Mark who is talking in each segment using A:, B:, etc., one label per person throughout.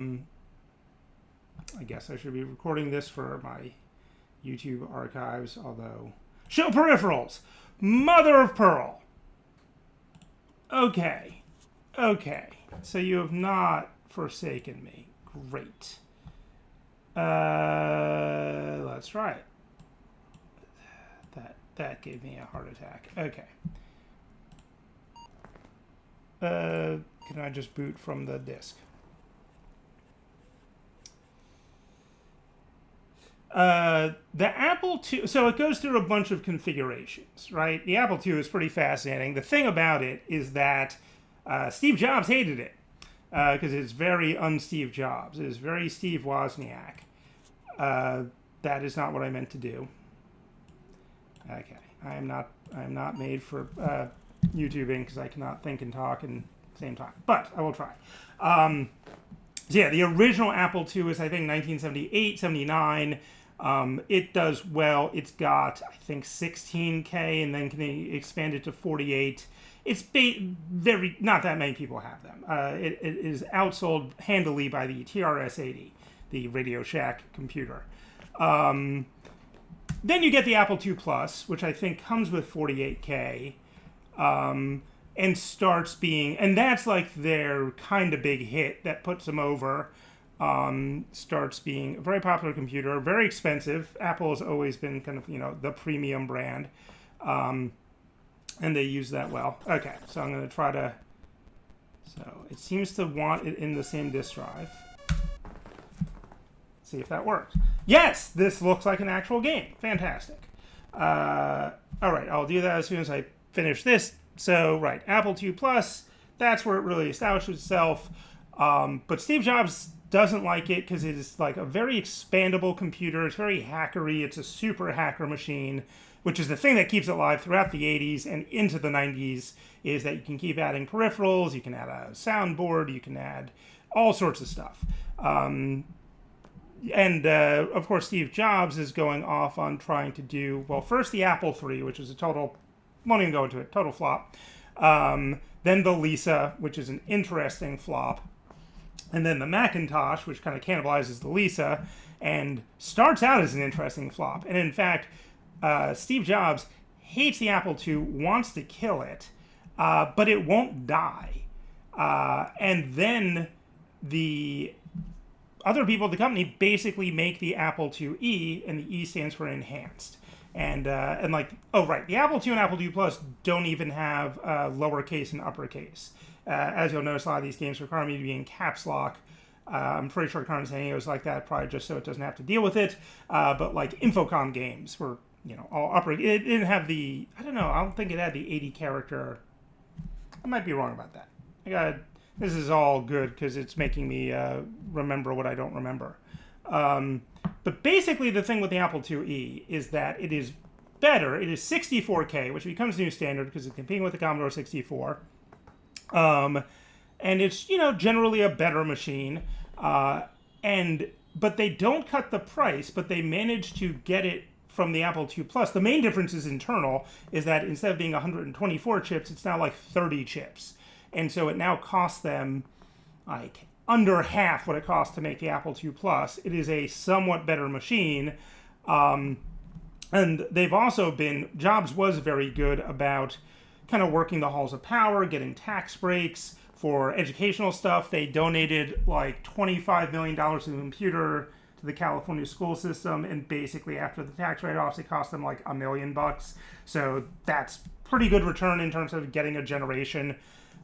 A: I guess I should be recording this for my YouTube archives, although... Show peripherals! Mother of pearl! Okay. Okay. So you have not forsaken me. Great. Let's try it. That gave me a heart attack. Okay. Can I just boot from the disk? The Apple II, so it goes through a bunch of configurations, right? The Apple II is pretty fascinating. The thing about it is that Steve Jobs hated it because it's very un-Steve Jobs. It is very Steve Wozniak. That is not what I meant to do. Okay, I am not made for YouTubing because I cannot think and talk in the same time. But I will try. So yeah, the original Apple II is I think 1978, 79. It does well. It's got I think 16K and then can expand it to 48. It's very not that many people have them. It is outsold handily by the TRS-80, the Radio Shack computer. Then you get the Apple II Plus, which I think comes with 48K, and starts being, and that's like their kind of big hit that puts them over. Starts being a very popular computer, very expensive. Apple has always been kind of, the premium brand, and they use that well. Okay, so I'm going to try to, so it seems to want it in the same disk drive. See if that works. Yes, this looks like an actual game. Fantastic. All right, I'll do that as soon as I finish this. So, right, Apple II Plus, that's where it really establishes itself. But Steve Jobs doesn't like it because it is like a very expandable computer. It's very hackery. It's a super hacker machine, which is the thing that keeps it alive throughout the 80s and into the 90s, is that you can keep adding peripherals, you can add a soundboard, you can add all sorts of stuff. And, of course, Steve Jobs is going off on trying to do, well, first the Apple III, which is a total, won't even go into it, total flop. Then the Lisa, which is an interesting flop. And then the Macintosh, which kind of cannibalizes the Lisa, and starts out as an interesting flop. And, in fact, Steve Jobs hates the Apple II, wants to kill it, but it won't die. And then the other people at the company basically make the Apple IIe, and the E stands for enhanced. And like, oh right, the Apple II and Apple II Plus don't even have lowercase and uppercase. As you'll notice, a lot of these games require me to be in caps lock. I'm pretty sure Carmen Sandiego is like that, probably just so it doesn't have to deal with it. But like Infocom games were, all upper. It didn't have the, I don't know, I don't think it had the 80 character. I might be wrong about that. This is all good because it's making me remember what I don't remember. But basically the thing with the Apple IIe is that it is better. It is 64K, which becomes new standard because it's competing with the Commodore 64. And it's, generally a better machine. But they don't cut the price, but they manage to get it from the Apple II Plus. The main difference is internal, is that instead of being 124 chips, it's now like 30 chips. And so it now costs them like under half what it costs to make the Apple II Plus. It is a somewhat better machine. And they've also been, Jobs was very good about kind of working the halls of power, getting tax breaks for educational stuff. They donated like $25 million to the computer to the California school system. And basically after the tax write-offs, it cost them like $1 million. So that's pretty good return in terms of getting a generation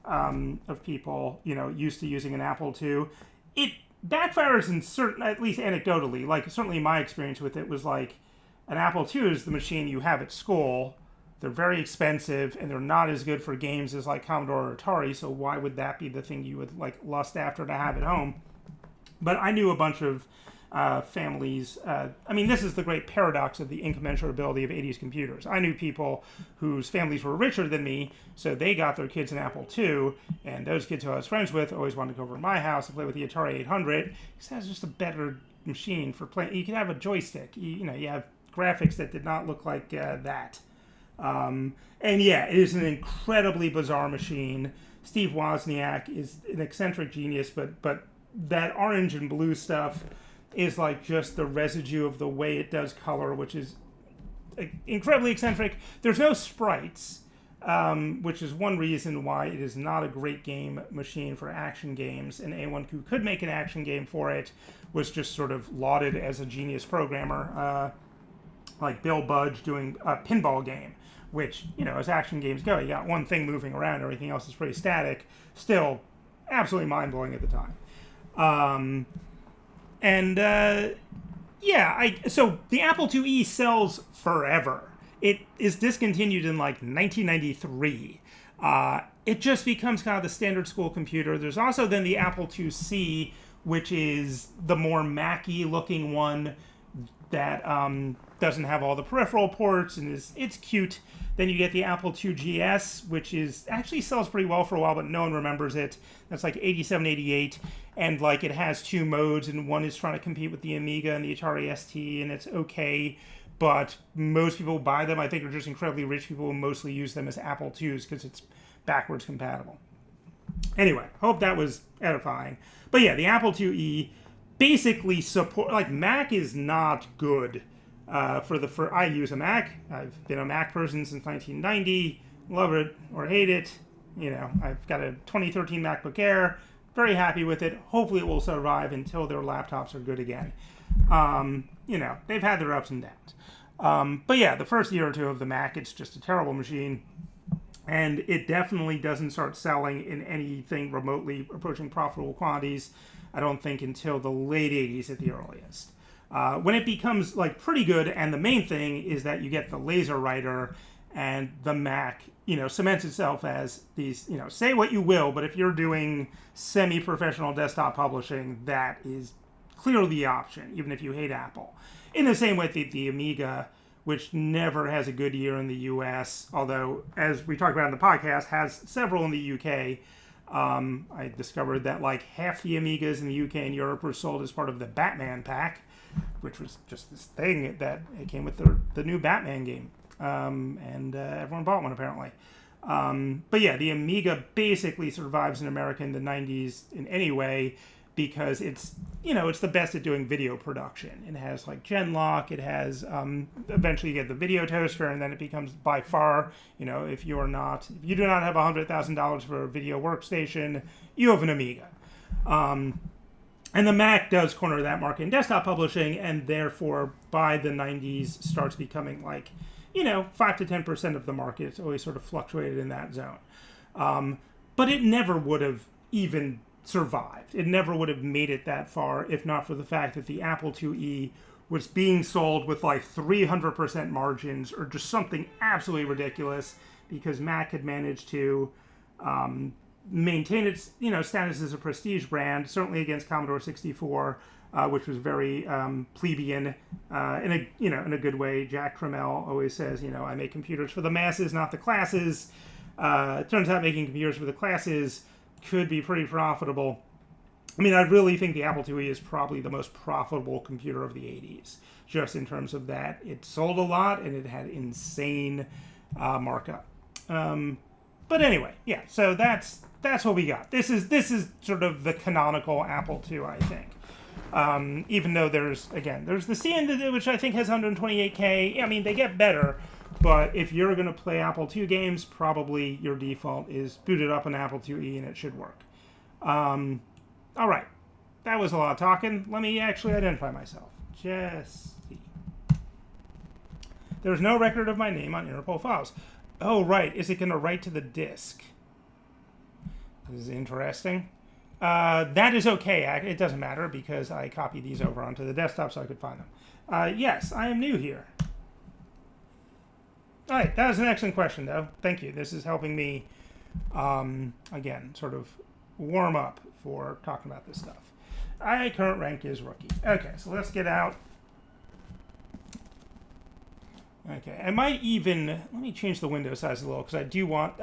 A: of people, used to using an Apple II. It backfires in certain, at least anecdotally, like certainly my experience with it was like an Apple II is the machine you have at school. They're very expensive and they're not as good for games as like Commodore or Atari. So why would that be the thing you would like lust after to have at home? But I knew a bunch of families. This is the great paradox of the incommensurability of 80s computers. I knew people whose families were richer than me, so they got their kids an Apple II, and those kids who I was friends with always wanted to go over to my house and play with the Atari 800, because that's just a better machine for playing. You could have a joystick. You have graphics that did not look like that. And yeah, it is an incredibly bizarre machine. Steve Wozniak is an eccentric genius, but that orange and blue stuff is like just the residue of the way it does color, which is incredibly eccentric. There's no sprites, which is one reason why it is not a great game machine for action games, and anyone who could make an action game for it was just sort of lauded as a genius programmer, like Bill Budge doing a pinball game, which, you know, as action games go, you got one thing moving around, everything else is pretty static. Still absolutely mind-blowing at the time. So the Apple IIe sells forever. It is discontinued in like 1993. It just becomes kind of the standard school computer. There's also then the Apple IIc, which is the more Mac-y looking one that doesn't have all the peripheral ports and it's cute. Then you get the Apple IIgs, which actually sells pretty well for a while, but no one remembers it. That's like 87, 88, and like it has two modes, and one is trying to compete with the Amiga and the Atari ST, and it's okay. But most people who buy them, I think, are just incredibly rich people who mostly use them as Apple IIs because it's backwards compatible. Anyway, hope that was edifying. But yeah, the Apple IIe basically support, like, Mac is not good. I use a Mac. I've been a Mac person since 1990. Love it or hate it. You know, I've got a 2013 MacBook Air. Very happy with it. Hopefully it will survive until their laptops are good again. You know, they've had their ups and downs. But yeah, the first year or two of the Mac, it's just a terrible machine. And it definitely doesn't start selling in anything remotely approaching profitable quantities, I don't think, until the late 80s at the earliest. When it becomes like pretty good, and the main thing is that you get the laser writer, and the Mac, you know, cements itself as these, you know, say what you will, but if you're doing semi-professional desktop publishing, that is clearly the option, even if you hate Apple. In the same way that the Amiga, which never has a good year in the US, although, as we talked about in the podcast, has several in the UK. I discovered that like half the Amigas in the UK and Europe were sold as part of the Batman pack, which was just this thing that it came with the new Batman game. And everyone bought one, apparently. But yeah, the Amiga basically survives in America in the 90s in any way because it's, you know, it's the best at doing video production. It has like Genlock, it has, eventually you get the video toaster, and then it becomes by far, you know, if you do not have $100,000 for a video workstation, you have an Amiga. And the Mac does corner that market in desktop publishing, and therefore by the 90s starts becoming like, you know, 5 to 10% of the market. It's always sort of fluctuated in that zone. But it never would have even survived. It never would have made it that far if not for the fact that the Apple IIe was being sold with like 300% margins or just something absolutely ridiculous because Mac had managed to maintain its, you know, status as a prestige brand, certainly against Commodore 64, which was very plebeian in a good way. Jack Tramiel always says, you know, I make computers for the masses, not the classes. It turns out making computers for the classes could be pretty profitable. I mean, I really think the Apple IIe is probably the most profitable computer of the 80s, just in terms of that. It sold a lot and it had insane markup. But anyway, yeah, so that's what we got. This is sort of the canonical Apple II, I think. Even though there's the C end of it, which I think has 128K. I mean, they get better, but if you're going to play Apple II games, probably your default is boot it up an Apple IIe and it should work. All right, that was a lot of talking. Let me actually identify myself. Jesse. There's no record of my name on Interpol files. Oh, right. Is it going to write to the disk? This is interesting. That is okay. It doesn't matter because I copied these over onto the desktop so I could find them. Yes, I am new here. All right, that was an excellent question, though. Thank you. This is helping me, again, sort of warm up for talking about this stuff. Current rank is rookie. Okay, so let's get out. Okay, I might even, let me change the window size a little because I do want,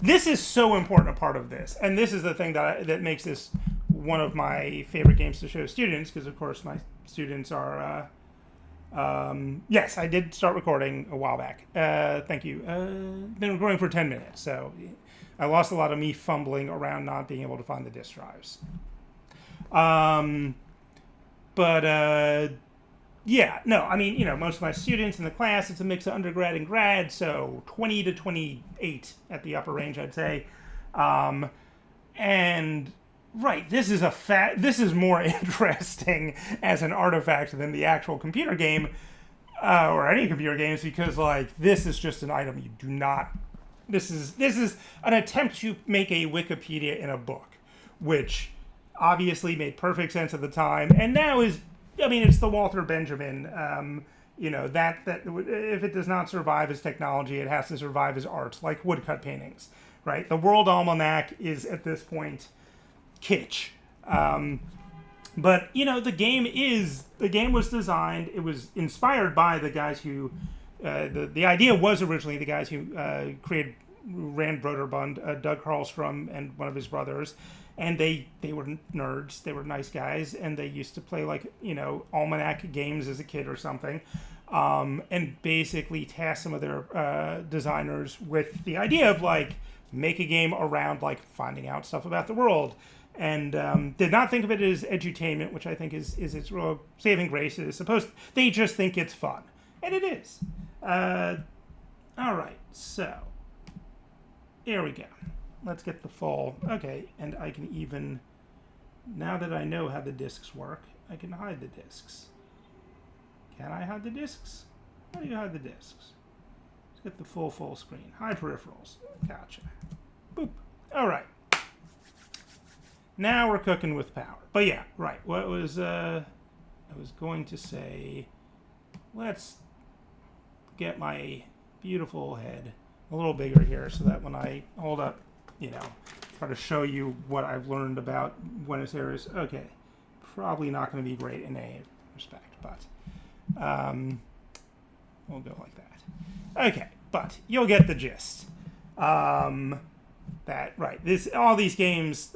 A: this is so important a part of this, and this is the thing that makes this one of my favorite games to show students, because of course my students are, yes, I did start recording a while back. Thank you. Been recording for 10 minutes, so I lost a lot of me fumbling around not being able to find the disk drives. But yeah, no, I mean, most of my students in the class, it's a mix of undergrad and grad, so 20 to 28 at the upper range, I'd say. And right, this is more interesting as an artifact than the actual computer game, or any computer games, because like this is just an item you do not. This is an attempt to make a Wikipedia in a book, which obviously made perfect sense at the time, and now is, I mean, it's the Walter Benjamin. That if it does not survive as technology, it has to survive as art, like woodcut paintings, right? The World Almanac is at this point kitsch. But the game was designed. It was inspired by the guys who, the idea was originally the guys who ran Brøderbund, Doug Carlstrom and one of his brothers, and they were nerds. They were nice guys, and they used to play like almanac games as a kid or something, and basically tasked some of their designers with the idea of like make a game around like finding out stuff about the world. And did not think of it as edutainment, which I think is its real saving grace. It is they just think it's fun. And it is. All right, so here we go. Let's get the full. Okay, and I can even, now that I know how the discs work, I can hide the discs. Can I hide the discs? How do you hide the discs? Let's get the full screen. Hide peripherals. Gotcha. Boop. All right. Now we're cooking with power. But yeah, right. What was I was going to say, let's get my beautiful head a little bigger here so that when I hold up, try to show you what I've learned about Buenos Aires. Okay, probably not going to be great in any respect, but we'll go like that. Okay, but you'll get the gist. All these games,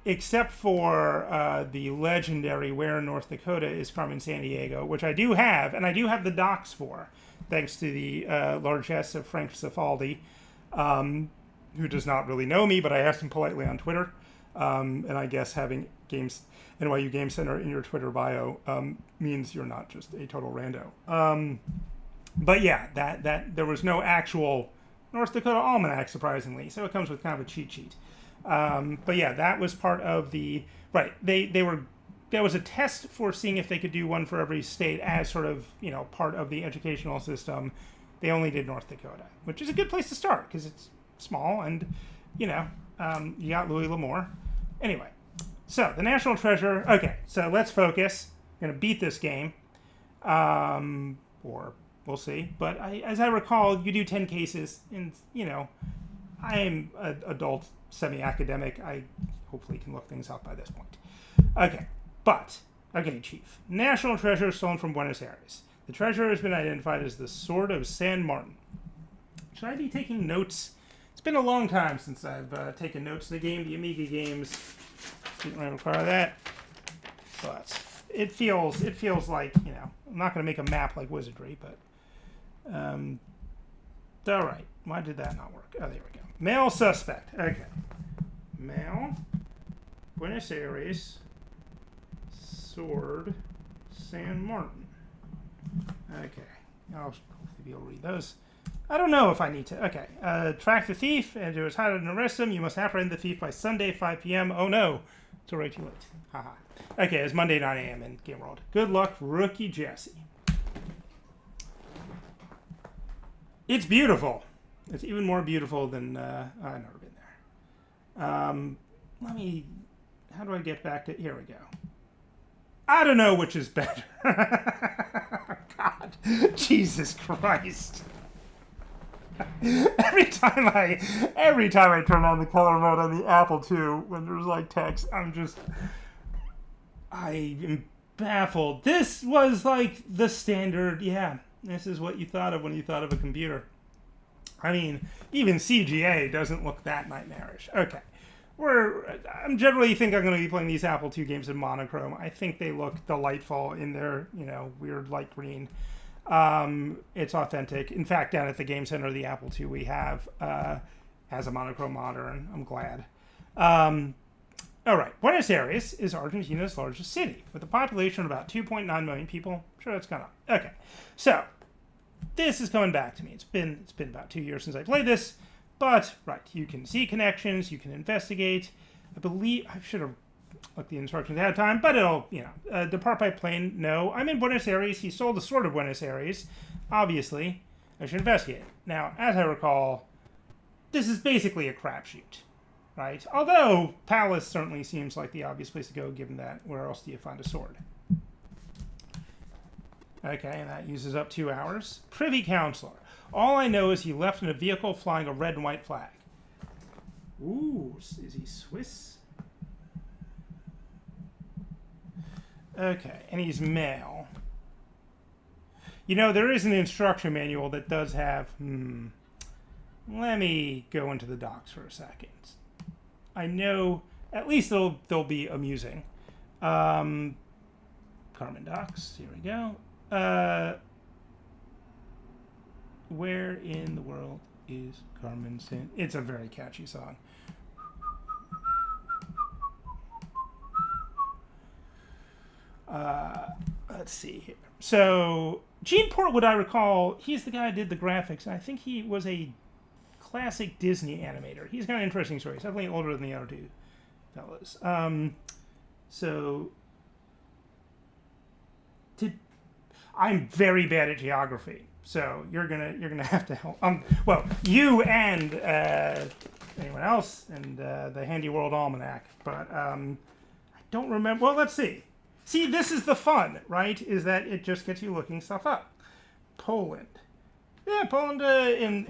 A: except for the legendary Where in North Dakota is Carmen Sandiego, which I do have, and I do have the docs for, thanks to the largesse of Frank Cifaldi, who does not really know me, but I asked him politely on Twitter, and I guess having NYU Game Center in your Twitter bio means you're not just a total rando. But yeah, that there was no actual North Dakota Almanac, surprisingly, so it comes with kind of a cheat sheet. But yeah, that was part of the there was a test for seeing if they could do one for every state as sort of part of the educational system. They only did North Dakota, which is a good place to start because it's small and you got Louis L'Amour. Anyway, so the National Treasure. Okay, so let's focus. I'm gonna beat this game, or we'll see. But as I recall, you do 10 cases, and I am an adult semi-academic. I hopefully can look things up by this point. Okay, Chief. National treasure stolen from Buenos Aires. The treasure has been identified as the Sword of San Martin. Should I be taking notes? It's been a long time since I've taken notes in the game. The Amiga games didn't really require that, but it feels like I'm not going to make a map like Wizardry, but. All right. Why did that not work? Oh, there we go. Male suspect. Okay. Male. Buenos Aires. Sword. San Martin. Okay. I'll hopefully be able to read those. I don't know if I need to. Okay. Track the thief and to his hideout and arrest him. You must apprehend the thief by Sunday, 5 p.m. Oh no. It's already too late. Haha. Okay. It's Monday, 9 a.m. in Game World. Good luck, Rookie Jesse. It's beautiful. It's even more beautiful than I've never been there. How do I get back to, here we go. I don't know which is better. God, Jesus Christ. Every time I turn on the color mode on the Apple II, when there's like text, I am baffled. This was like the standard, yeah. This is what you thought of when you thought of a computer. I mean, even CGA doesn't look that nightmarish. Okay. I'm generally think I'm going to be playing these Apple II games in monochrome. I think they look delightful in their, weird light green. It's authentic. In fact, down at the Game Center, the Apple II we have has a monochrome monitor, and I'm glad. All right, Buenos Aires is Argentina's largest city, with a population of about 2.9 million people. I'm sure that's kind of okay. So this is coming back to me. It's been about 2 years since I played this, but right, you can see connections, you can investigate. I believe I should have looked the instructions ahead of time, but it'll depart by plane. No, I'm in Buenos Aires. He sold the sword of Buenos Aires. Obviously, I should investigate. Now, as I recall, this is basically a crapshoot. Right? Although, Palace certainly seems like the obvious place to go, given that where else do you find a sword? Okay, and that uses up 2 hours. Privy Counselor. All I know is he left in a vehicle flying a red and white flag. Ooh, is he Swiss? Okay, and he's male. You know, there is an instruction manual that does have... Let me go into the docs for a second. I know, at least they'll be amusing. Carmen docs, here we go. Where in the world is Carmen Sandiego? It's a very catchy song. Let's see here. So, Gene Portwood, I recall, he's the guy who did the graphics, and I think he was a classic Disney animator. He's got an interesting story. He's definitely older than the other two fellas. I'm very bad at geography, so you're gonna have to help. Well, you and anyone else, and the Handy World Almanac. But I don't remember. Well, let's see. See, this is the fun, right? Is that it just gets you looking stuff up. Poland. Yeah, Poland in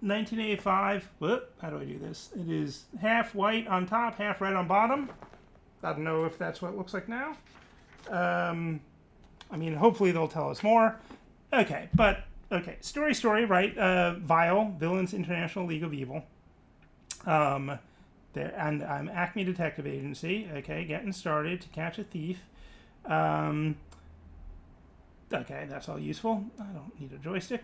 A: 1985. Whoop, how do I do this? It is half white on top, half red on bottom. I don't know if that's what it looks like now. I mean, hopefully they'll tell us more. Okay, but, okay, story, right? Vile, Villains International League of Evil. And I'm Acme Detective Agency. Okay, getting started to catch a thief. Okay, that's all useful. I don't need a joystick.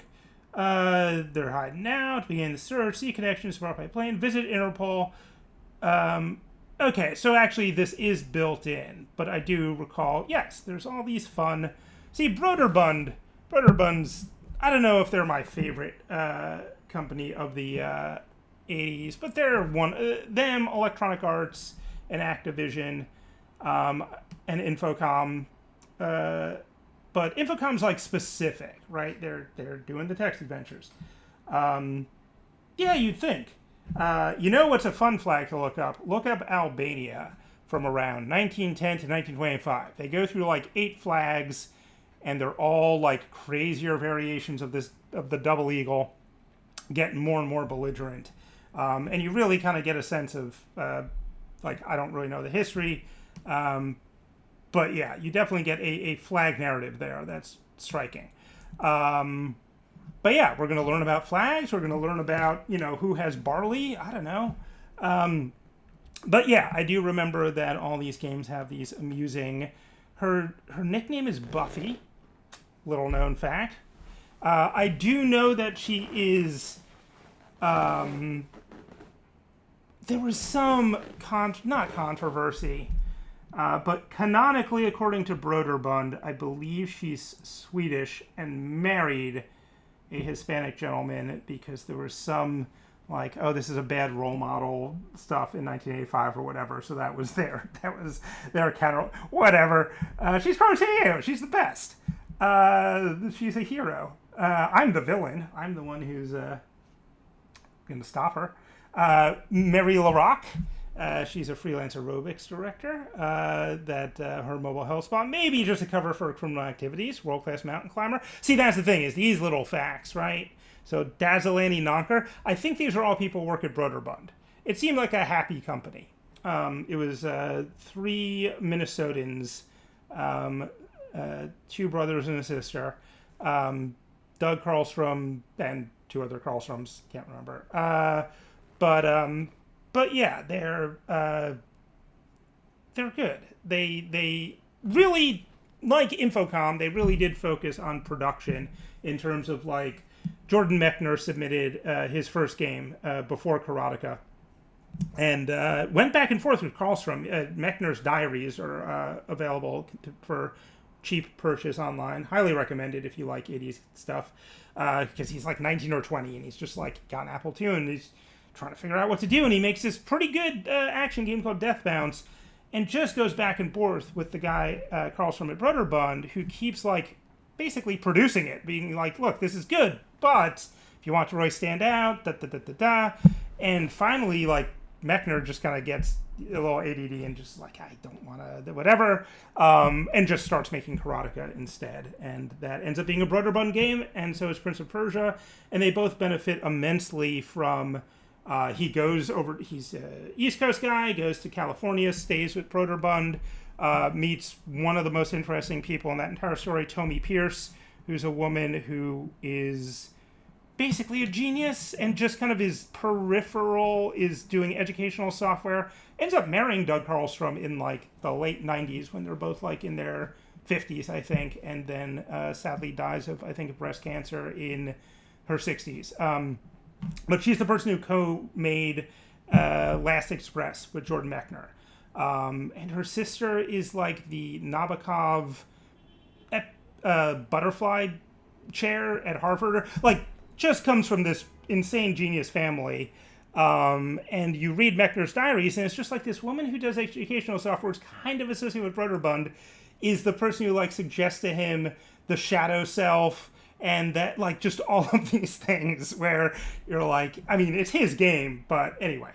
A: They're hiding out. Begin the search. See connections brought by plane. Visit Interpol. Okay, so actually this is built in, but I do recall, yes, there's all these fun... See, Brøderbund's... I don't know if they're my favorite company of the 80s, but they're one... them, Electronic Arts, and Activision, and Infocom. But Infocom's like specific, right? They're doing the text adventures. Yeah, you'd think. You know what's a fun flag to look up? Look up Albania from around 1910 to 1925. They go through like 8 flags, and they're all like crazier variations of the double eagle, getting more and more belligerent. And you really kind of get a sense of like, I don't really know the history, but yeah, you definitely get a flag narrative there that's striking. But yeah, we're going to learn about flags. We're going to learn about, who has barley. I don't know. But yeah, I do remember that all these games have these amusing... Her nickname is Buffy. Little known fact. I do know that she is... there was some... not controversy... but canonically, according to Brøderbund, I believe she's Swedish and married a Hispanic gentleman because there was some, like, oh, this is a bad role model stuff in 1985 or whatever. So that was their counter. Whatever. She's Carmen Sandiego. She's the best. She's a hero. I'm the villain. I'm the one who's going to stop her. Mary LaRock. She's a freelance aerobics director. Her mobile health spot, maybe just a cover for criminal activities, world-class mountain climber. See, that's the thing, is these little facts, right? So, Dazalani Nonker, I think these are all people who work at Brøderbund. It seemed like a happy company. It was 3 Minnesotans, 2 brothers and a sister, Doug Carlstrom and 2 other Carlstroms, can't remember. But yeah, they're good. They really, like Infocom, they really did focus on production in terms of, like, Jordan Mechner submitted his first game before Karateka. and went back and forth with Karlstrom. Mechner's diaries are available for cheap purchase online. Highly recommended if you like 80s stuff, because he's like 19 or 20 and he's just like got an Apple II and he's trying to figure out what to do, and he makes this pretty good action game called Death Bounce, and just goes back and forth with the guy Karlstrom at Brøderbund, who keeps like basically producing it, being like, look, this is good, but if you want to really stand out, da da da da da. And finally, like, Mechner just kind of gets a little ADD and just like, I don't want to, whatever, and just starts making Karateka instead. And that ends up being a Brøderbund game, and so is Prince of Persia. And they both benefit immensely from, he goes over, he's an East Coast guy, goes to California, stays with Brøderbund, meets one of the most interesting people in that entire story, Tommy Pierce, who's a woman who is basically a genius and just kind of is peripheral, is doing educational software, ends up marrying Doug Karlstrom in like the late 90s when they're both like in their 50s, I think, and then sadly dies of, I think, breast cancer in her 60s. But she's the person who co-made Last Express with Jordan Mechner. And her sister is like the Nabokov butterfly chair at Harvard. Like, just comes from this insane genius family. And you read Mechner's diaries, and it's just like this woman who does educational software, is kind of associated with Brøderbund, is the person who like suggests to him the shadow self, and that like just all of these things where you're like, I mean, it's his game, but anyway.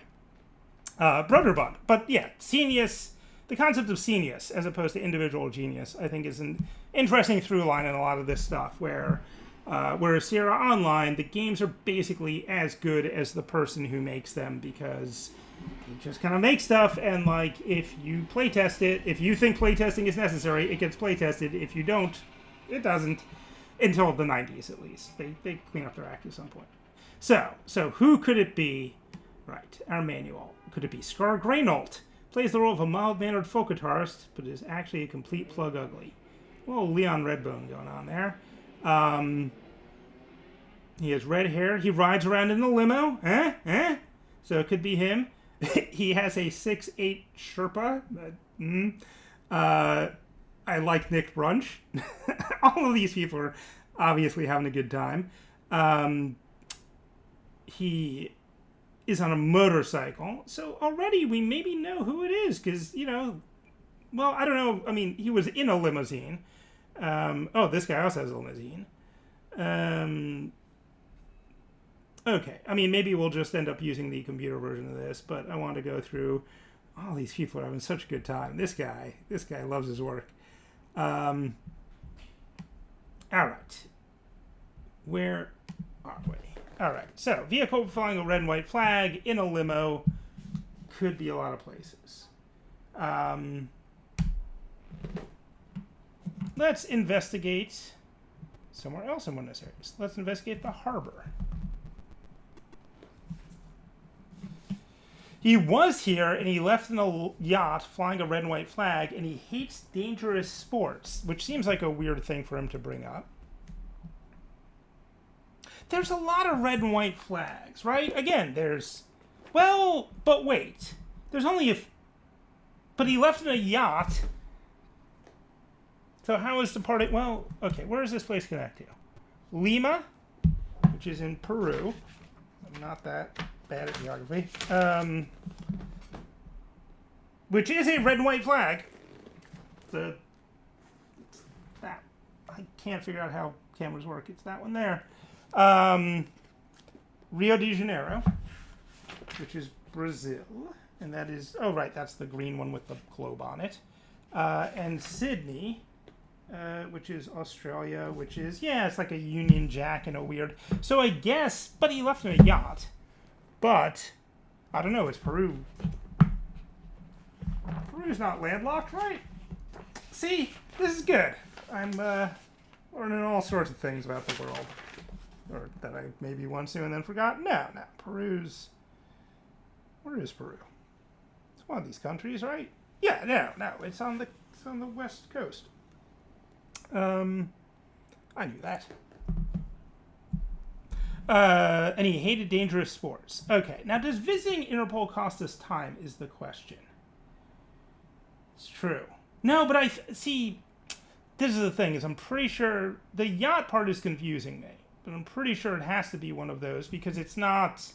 A: Brøderbund. But yeah, genius, the concept of genius as opposed to individual genius, I think is an interesting through line in a lot of this stuff, where whereas Sierra Online, the games are basically as good as the person who makes them, because he just kind of makes stuff, and like, if you playtest it, if you think playtesting is necessary, it gets playtested. If you don't, it doesn't, until the 90s at least. They clean up their act at some point. So who could it be? Right, our manual. Could it be Scar Greynault? Plays the role of a mild-mannered folk guitarist, but is actually a complete plug ugly. A little Leon Redbone going on there. He has red hair. He rides around in a limo. So it could be him. He has a 6'8" Sherpa. I like Nick Brunch. All of these people are obviously having a good time. He is on a motorcycle. So already we maybe know who it is, because, you know, well, I don't know. I mean, he was in a limousine. This guy also has a limousine. Okay, I mean, maybe we'll just end up using the computer version of this, but I want to go through all these people are having such a good time. This guy loves his work. All right. Where are we? All right, so vehicle flying a red and white flag in a limo could be a lot of places. Let's investigate somewhere else in Buenos Aires. Let's investigate the harbor. He was here, and he left in a yacht flying a red and white flag, and he hates dangerous sports, which seems like a weird thing for him to bring up. There's a lot of red and white flags, right? Again, there's... Well, but wait. There's only a... But he left in a yacht. So how is the party... Well, okay, where does this place connect to? Lima, which is in Peru. I'm not that bad at geography. Which is a red and white flag. That I can't figure out how cameras work. It's that one there. Rio de Janeiro, which is Brazil, and that is, oh right, that's the green one with the globe on it, and Sydney, which is Australia, which is, yeah, it's like a Union Jack and a weird, so I guess, but he left in a yacht, but, I don't know, it's Peru. Peru's not landlocked, right? See, this is good. I'm, learning all sorts of things about the world. Or that I maybe once knew and then forgot. No. Peru's... Where is Peru? It's one of these countries, right? Yeah, no. It's on the west coast. I knew that. And he hated dangerous sports. Okay, now does visiting Interpol cost us time is the question. It's true. No, but see, this is the thing, is I'm pretty sure the yacht part is confusing me. But I'm pretty sure it has to be one of those because it's not...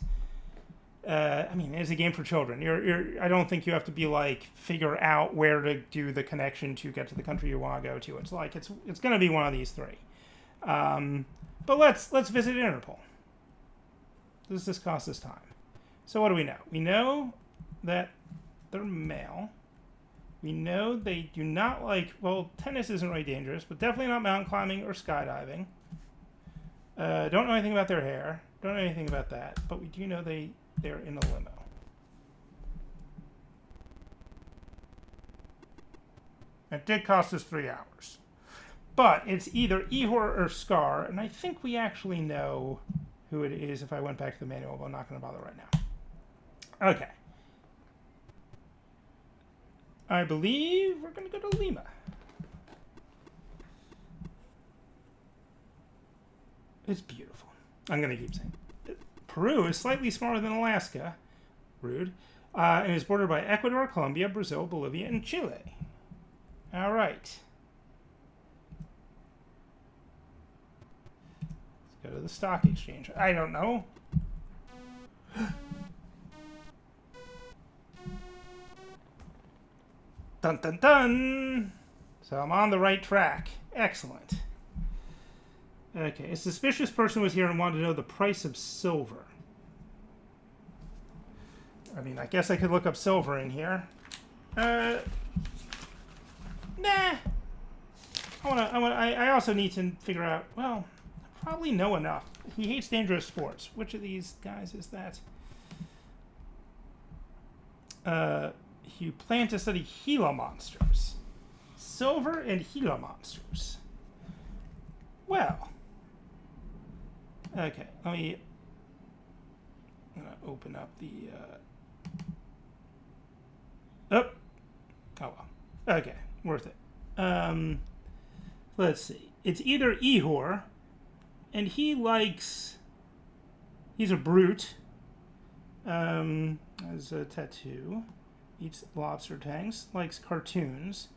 A: I mean, it's a game for children. I don't think you have to be like, figure out where to do the connection to get to the country you want to go to. It's like, it's going to be one of these three. But let's visit Interpol. Does this cost us time? So what do we know? We know that they're male. We know they do not like, well, tennis isn't really dangerous, but definitely not mountain climbing or skydiving. Don't know anything about their hair. Don't know anything about that. But we do know they're in a limo. It did cost us 3 hours. But it's either Ihor or Scar, and I think we actually know who it is if I went back to the manual, but I'm not going to bother right now. Okay. I believe we're going to go to Lima. It's beautiful. I'm going to keep saying it. Peru is slightly smaller than Alaska. Rude. And is bordered by Ecuador, Colombia, Brazil, Bolivia, and Chile. All right. Let's go to the stock exchange. I don't know. Dun, dun, dun. So I'm on the right track. Excellent. Okay, a suspicious person was here and wanted to know the price of silver. I mean, I guess I could look up silver in here. Nah. I also need to figure out, well, I probably know enough. He hates dangerous sports. Which of these guys is that? You plan to study Gila monsters. Silver and Gila monsters. Well. Okay, I'm gonna open up the, oh well. Okay, worth it. Let's see. It's either Ihor, and he's a brute, has a tattoo, eats lobster tanks, likes cartoons,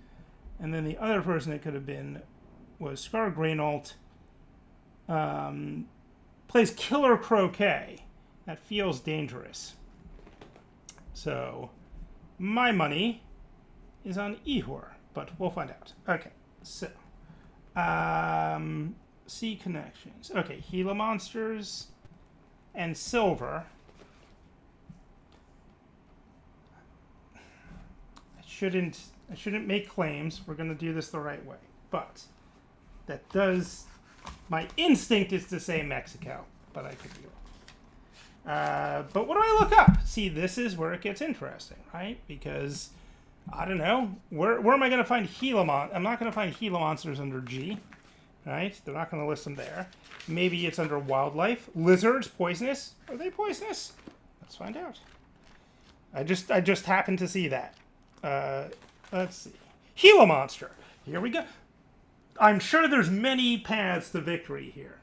A: and then the other person it could have been was Scar Grainault, plays killer croquet. That feels dangerous. So, my money is on Ihor, but we'll find out. Okay, so, sea connections. Okay, Gila monsters and silver. I shouldn't make claims. We're going to do this the right way, but that does. My instinct is to say Mexico, but I could be wrong. But what do I look up? See, this is where it gets interesting, right? Because, I don't know, where am I going to find Gila monsters? I'm not going to find Gila monsters under G, right? They're not going to list them there. Maybe it's under wildlife. Lizards, poisonous? Are they poisonous? Let's find out. I just happened to see that. Let's see. Gila monster. Here we go. I'm sure there's many paths to victory here.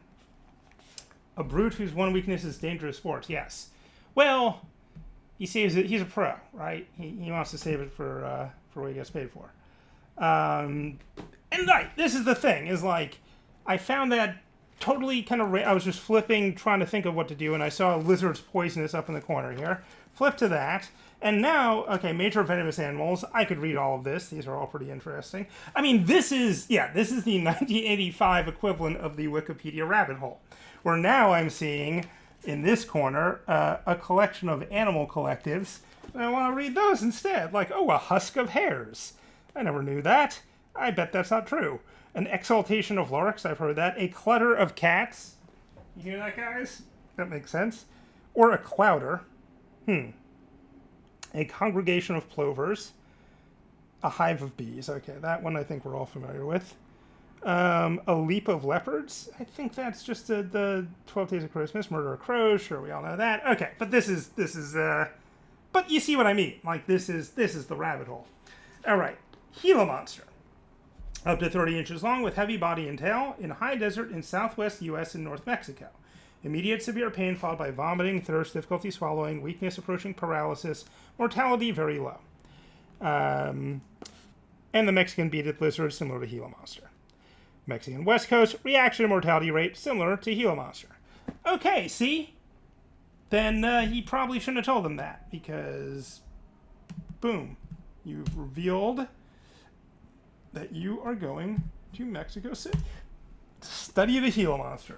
A: A brute whose one weakness is dangerous sports. Yes. Well, he saves it. He's a pro, right? He wants to save it for what he gets paid for. And right, this is the thing. Is like, I found that totally kind of... I was just flipping, trying to think of what to do, and I saw a lizard's poisonous up in the corner here. Flip to that. And now, okay, major venomous animals. I could read all of this. These are all pretty interesting. I mean, this is the 1985 equivalent of the Wikipedia rabbit hole, where now I'm seeing, in this corner, a collection of animal collectives. And I want to read those instead. Like, oh, a husk of hares. I never knew that. I bet that's not true. An exaltation of larks. I've heard that. A clutter of cats. You hear that, guys? That makes sense. Or a clouder. A congregation of plovers, a hive of bees. Okay, that one I think we're all familiar with. A leap of leopards. I think that's just the 12 Days of Christmas. Murder of crows. Sure, we all know that. Okay, but this is. But you see what I mean? Like this is the rabbit hole. All right, Gila monster, up to 30 inches long with heavy body and tail in high desert in southwest U.S. and North Mexico. Immediate severe pain followed by vomiting, thirst, difficulty swallowing, weakness approaching paralysis, mortality very low. And the Mexican beaded lizard, similar to Gila monster. Mexican West Coast, reaction and mortality rate, similar to Gila monster. Okay, see? Then he probably shouldn't have told them that, because, boom, you've revealed that you are going to Mexico City to study the Gila monster.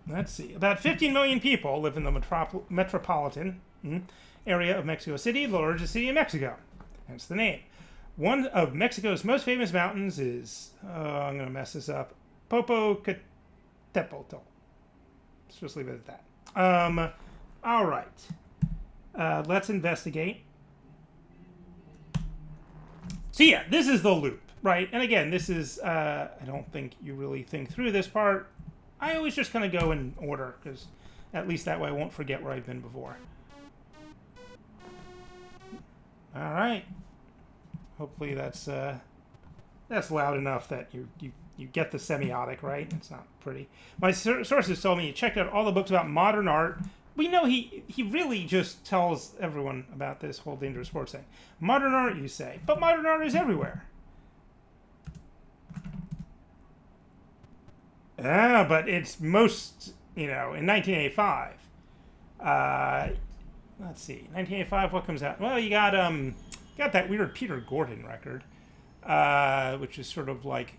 A: Let's see. About 15 million people live in the metropolitan area of Mexico City, the largest city in Mexico. Hence the name. One of Mexico's most famous mountains is, I'm going to mess this up, Popocatépetl. Let's just leave it at that. All right. Let's investigate. So yeah, this is the loop, right? And again, this is, I don't think you really think through this part. I always just kind of go in order, because at least that way I won't forget where I've been before. All right. Hopefully that's loud enough that you get the semiotic, right? It's not pretty. My sources told me he checked out all the books about modern art. We know he really just tells everyone about this whole dangerous sports thing. Modern art, you say, but modern art is everywhere. But it's most, in 1985. Let's see, 1985, what comes out? Well, you got that weird Peter Gordon record, which is sort of like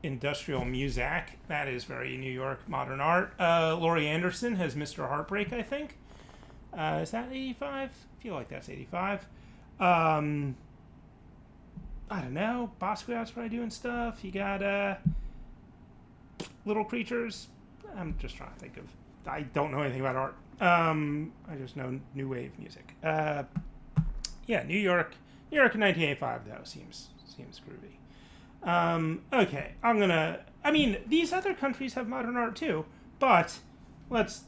A: industrial music. That is very New York modern art. Laurie Anderson has Mr. Heartbreak, I think. Is that 85? I feel like that's 85. I don't know. Basquiat's probably doing stuff. You got Little Creatures. I'm just trying to think of. I don't know anything about art. I just know new wave music. Yeah, New York in 1985 though seems groovy. Okay, I mean, these other countries have modern art too, but let's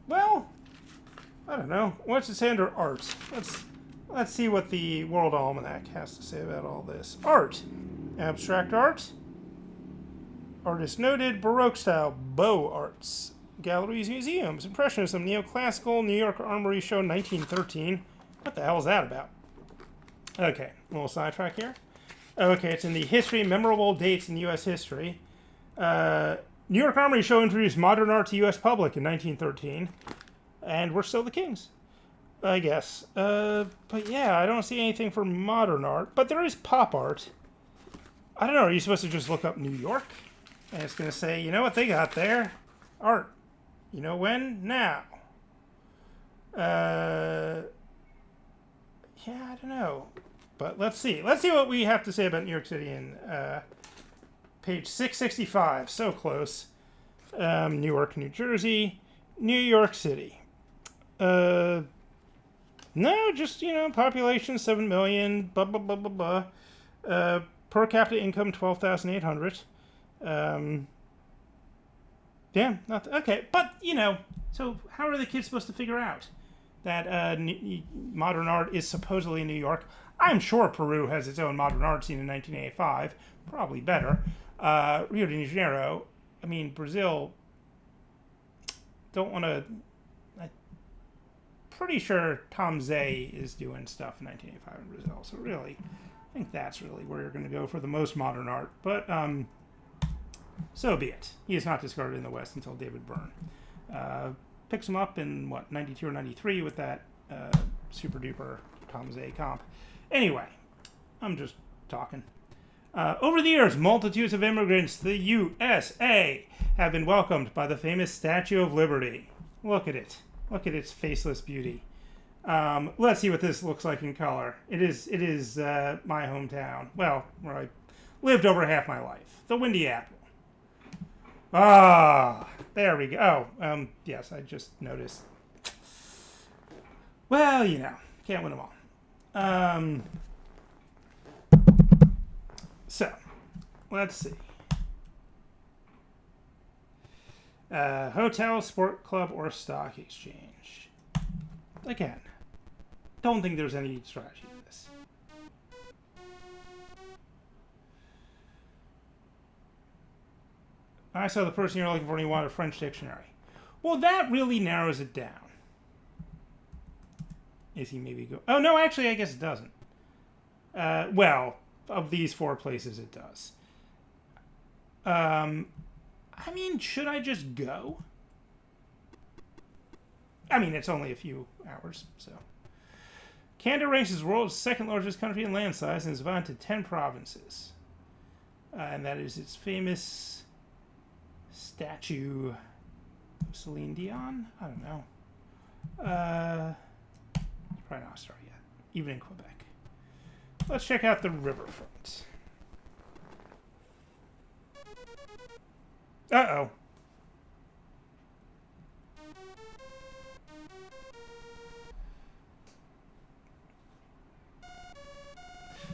A: well, I don't know. What's it say under art? Let's see what the World Almanac has to say about all this. Art, abstract art. Artist noted, Baroque style, Beaux Arts. Galleries, museums, Impressionism, Neoclassical, New York Armory Show 1913. What the hell is that about? Okay, a little sidetrack here. Okay, it's in the history, memorable dates in U.S. history. New York Armory Show introduced modern art to U.S. public in 1913. And we're still the kings, I guess. But yeah, I don't see anything for modern art. But there is pop art. I don't know, are you supposed to just look up New York? And it's going to say, you know what they got there? Art. You know when? Now. Yeah, I don't know. But let's see. Let's see what we have to say about New York City in page 665. So close. Newark, New Jersey. New York City. No, just, population 7 million. Blah, blah, blah, blah, blah. Per capita income 12,800. Yeah, okay, but so how are the kids supposed to figure out that modern art is supposedly in New York? I'm sure Peru has its own modern art scene in 1985, probably better. Rio de Janeiro, I mean Brazil. Don't want to. I'm pretty sure Tom Zay is doing stuff in 1985 in Brazil. So really, I think that's really where you're going to go for the most modern art, but. So be it. He is not discarded in the West until David Byrne picks him up in, 92 or 93 with that super duper Tom Zay comp. Anyway, I'm just talking. Over the years, multitudes of immigrants to the USA have been welcomed by the famous Statue of Liberty. Look at it. Look at its faceless beauty. Let's see what this looks like in color. It is my hometown. Well, where I lived over half my life. The Windy Apple. Ah, there we go. Oh, yes, I just noticed. Well, can't win them all. So, let's see. Hotel, sport club, or stock exchange. Again, don't think there's any strategy. I saw the person you're looking for and you want a French dictionary. Well, that really narrows it down. Is he maybe go... Oh, no, actually, I guess it doesn't. Well, of these 4 places, it does. I mean, should I just go? I mean, it's only a few hours, so... Canada ranks as the world's 2nd largest country in land size and is divided into 10 provinces. And that is its famous statue of Celine Dion? I don't know. Probably not Australia yet, even in Quebec. Let's check out the riverfront. Uh-oh.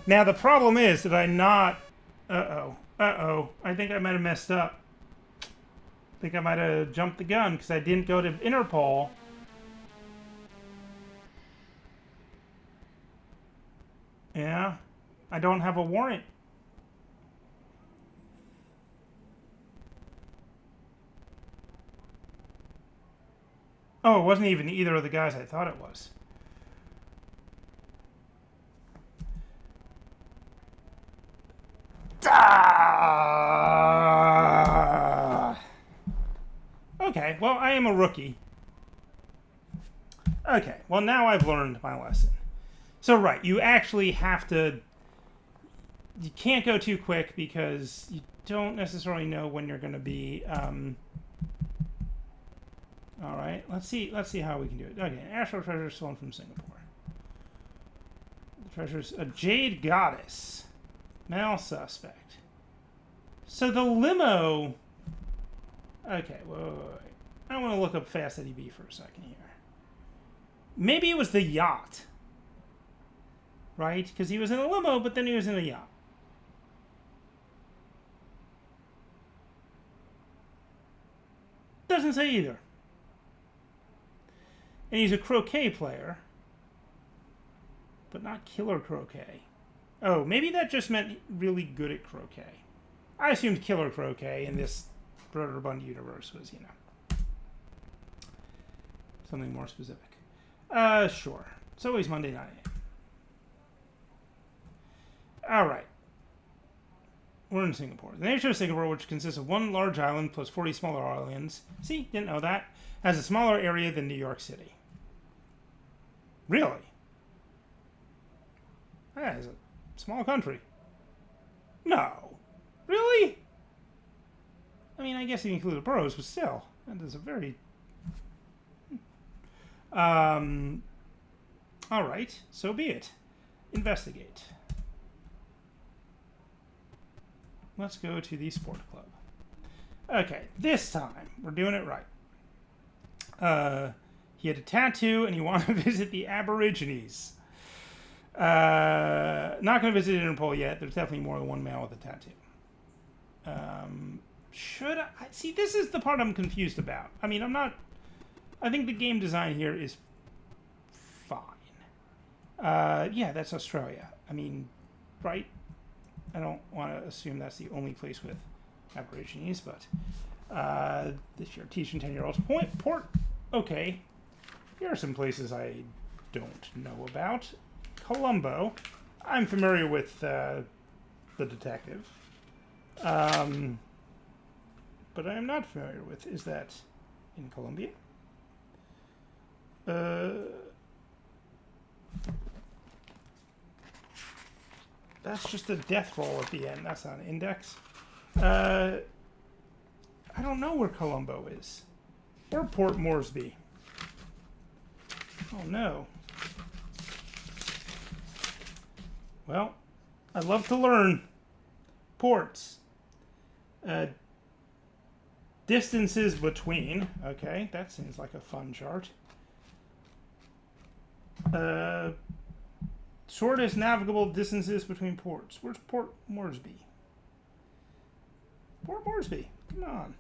A: Now, the problem is that I not... Uh-oh. Uh-oh. I think I might have messed up. I think I might have jumped the gun because I didn't go to Interpol. Yeah. I don't have a warrant. Oh, it wasn't even either of the guys I thought it was. Okay, well, I am a rookie. Okay, well, now I've learned my lesson. So, right, you actually have to... You can't go too quick because you don't necessarily know when you're going to be... All right, let's see how we can do it. Okay, Astral Treasure stolen from Singapore. The treasure's a Jade Goddess. Male suspect. So the limo... Okay, wait. I want to look up Fast Eddie B for a second here. Maybe it was the yacht. Right? Because he was in a limo, but then he was in a yacht. Doesn't say either. And he's a croquet player. But not killer croquet. Oh, maybe that just meant really good at croquet. I assumed killer croquet in this Brøderbund universe was, you know, something more specific. Sure. It's always Monday night. All right. We're in Singapore. The nation of Singapore, which consists of 1 large island plus 40 smaller islands, see, didn't know that, has a smaller area than New York City. Really? That is a small country. No. Really? I mean, I guess if you include the boroughs, but still. That is a very... All right. So be it. Investigate. Let's go to the sport club. Okay. This time, we're doing it right. He had a tattoo, and he wanted to visit the Aborigines. Not going to visit Interpol yet. There's definitely more than one male with a tattoo. Should I... See, this is the part I'm confused about. I mean, I'm not... I think the game design here is fine. Yeah, that's Australia. I mean, right? I don't want to assume that's the only place with Aborigines, but... this year, teaching 10-year-olds. Port... Okay. Here are some places I don't know about. Colombo. I'm familiar with the detective. But I am not familiar with... Is that in Colombia? That's just a death roll at the end. That's not an index. I don't know where Colombo is. Or Port Moresby. Oh, no. Well, I love to learn. Ports. Distances between. Okay, that seems like a fun chart. Shortest navigable distances between ports. Where's Port Moresby? Port Moresby. Come on.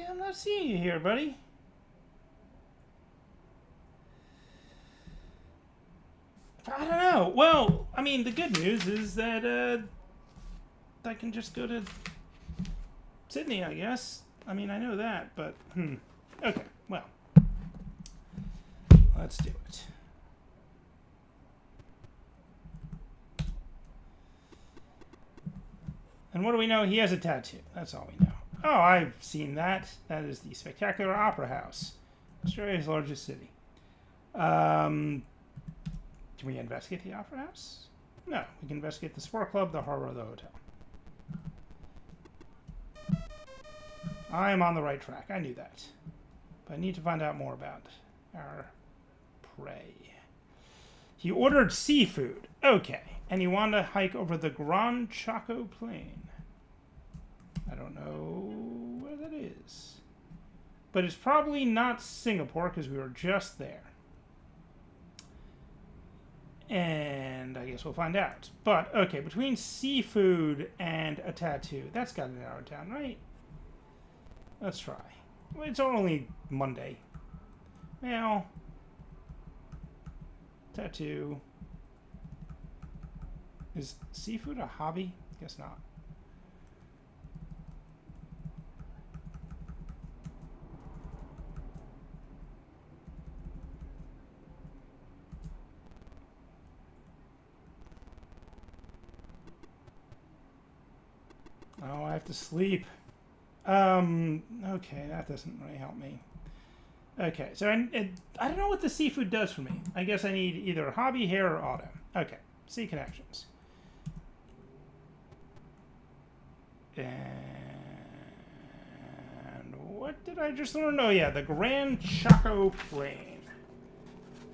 A: I'm not seeing you here, buddy. I don't know. Well, I mean, the good news is that I can just go to Sydney, I guess. I mean, I know that, but okay. Well, let's do it. And what do we know? He has a tattoo. That's all we know. Oh, I've seen that. That is the Spectacular Opera House, Australia's largest city. Can we investigate the Opera House? No, we can investigate the Sport Club, the harbor, the hotel. I am on the right track. I knew that. But I need to find out more about our prey. He ordered seafood. Okay. And he wanted to hike over the Gran Chaco Plain. I don't know where that is. But it's probably not Singapore because we were just there. And I guess we'll find out. But, okay, between seafood and a tattoo, that's got to narrow it down, right? Let's try. Well, it's only Monday. Well, tattoo. Is seafood a hobby? Guess not. Oh, I have to sleep. Okay, that doesn't really help me. Okay, so I don't know what the seafood does for me. I guess I need either hobby, hair, or auto. Okay, see connections. And what did I just learn? Oh yeah, the Gran Chaco Plain.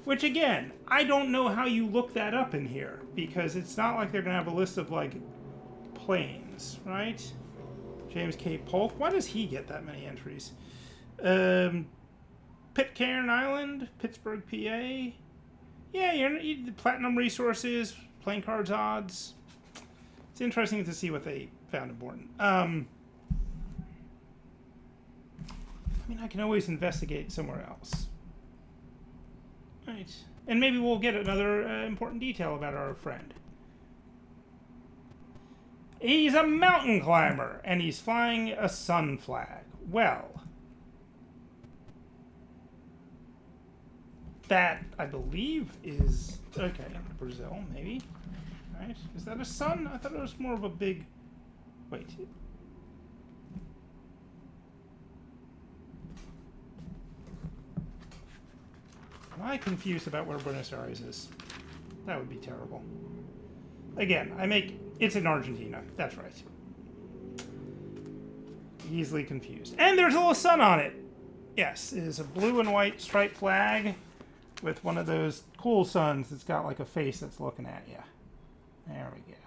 A: Which again, I don't know how you look that up in here, because it's not like they're gonna have a list of like planes, right? James K. Polk. Why does he get that many entries? Pitcairn Island, Pittsburgh, PA. Yeah, you're Platinum Resources, playing cards odds. It's interesting to see what they found important. I mean, I can always investigate somewhere else. Right. And maybe we'll get another important detail about our friend. He's a mountain climber, and he's flying a sun flag. Well, that, I believe, is... Okay, Brazil, maybe. Right? Is that a sun? I thought it was more of a big... Wait. Am I confused about where Buenos Aires is? That would be terrible. Again, it's in Argentina. That's right. Easily confused. And there's a little sun on it. Yes, it is a blue and white striped flag with one of those cool suns that's got like a face that's looking at you. There we go.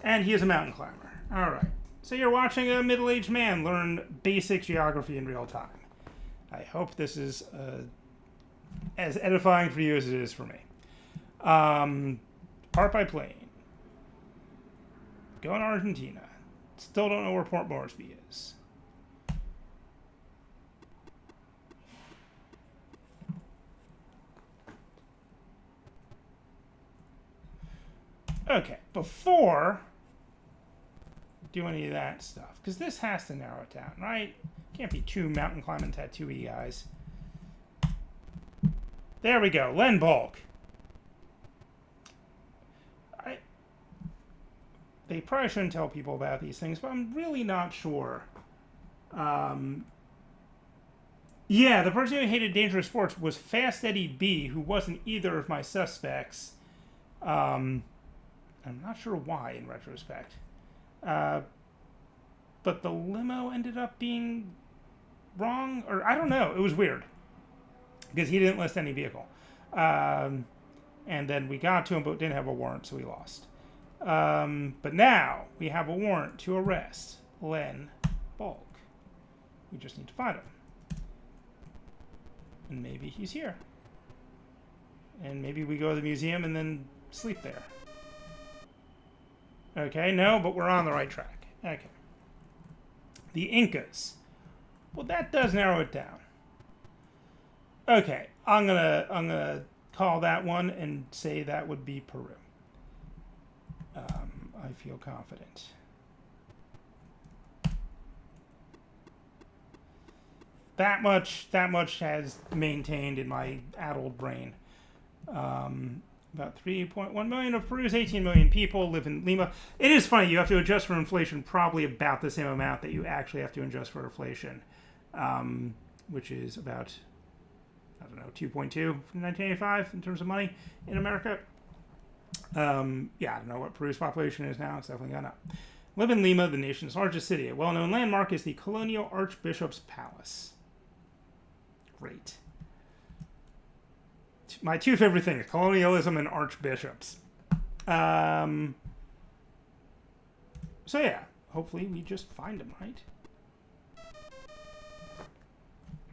A: And he is a mountain climber. All right. So you're watching a middle-aged man learn basic geography in real time. I hope this is as edifying for you as it is for me. Part by plane. Going to Argentina. Still don't know where Port Moresby is. Okay, before do any of that stuff, because this has to narrow it down, right? Can't be two mountain climbing tattoo-y guys. There we go, Len Bulk. They probably shouldn't tell people about these things, but I'm really not sure. Yeah, the person who hated dangerous sports was Fast Eddie B, who wasn't either of my suspects. I'm not sure why, in retrospect. But the limo ended up being wrong, or I don't know. It was weird, because he didn't list any vehicle. And then we got to him, but didn't have a warrant, so we lost. But now we have a warrant to arrest Len Bulk. We just need to find him. And maybe he's here. And maybe we go to the museum and then sleep there. Okay, no, but we're on the right track. Okay. The Incas. Well, that does narrow it down. Okay, I'm gonna call that one and say that would be Peru. I feel confident. That much has maintained in my addled brain. About 3.1 million of Peru's 18 million people live in Lima. It is funny, you have to adjust for inflation probably about the same amount that you actually have to adjust for inflation, which is about, I don't know, 2.2 from 1985 in terms of money in America. Yeah, I don't know what Peru's population is now. It's definitely gone up. Live in Lima, the nation's largest city. A well-known landmark is the Colonial Archbishop's Palace. Great. My two favorite things, colonialism and archbishops. So yeah, hopefully we just find them, right?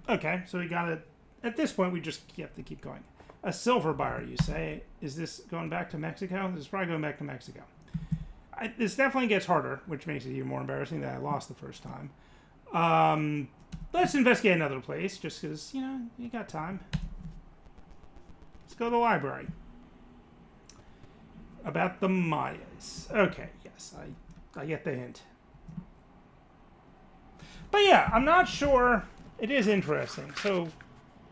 A: Okay, so we got it. At this point, we just have to keep going. A silver buyer, you say. Is this going back to Mexico? This is probably going back to Mexico. This definitely gets harder, which makes it even more embarrassing that I lost the first time. Let's investigate another place, just because, you know, you got time. Let's go to the library. About the Mayas. Okay, yes, I get the hint. But yeah, I'm not sure. It is interesting. So,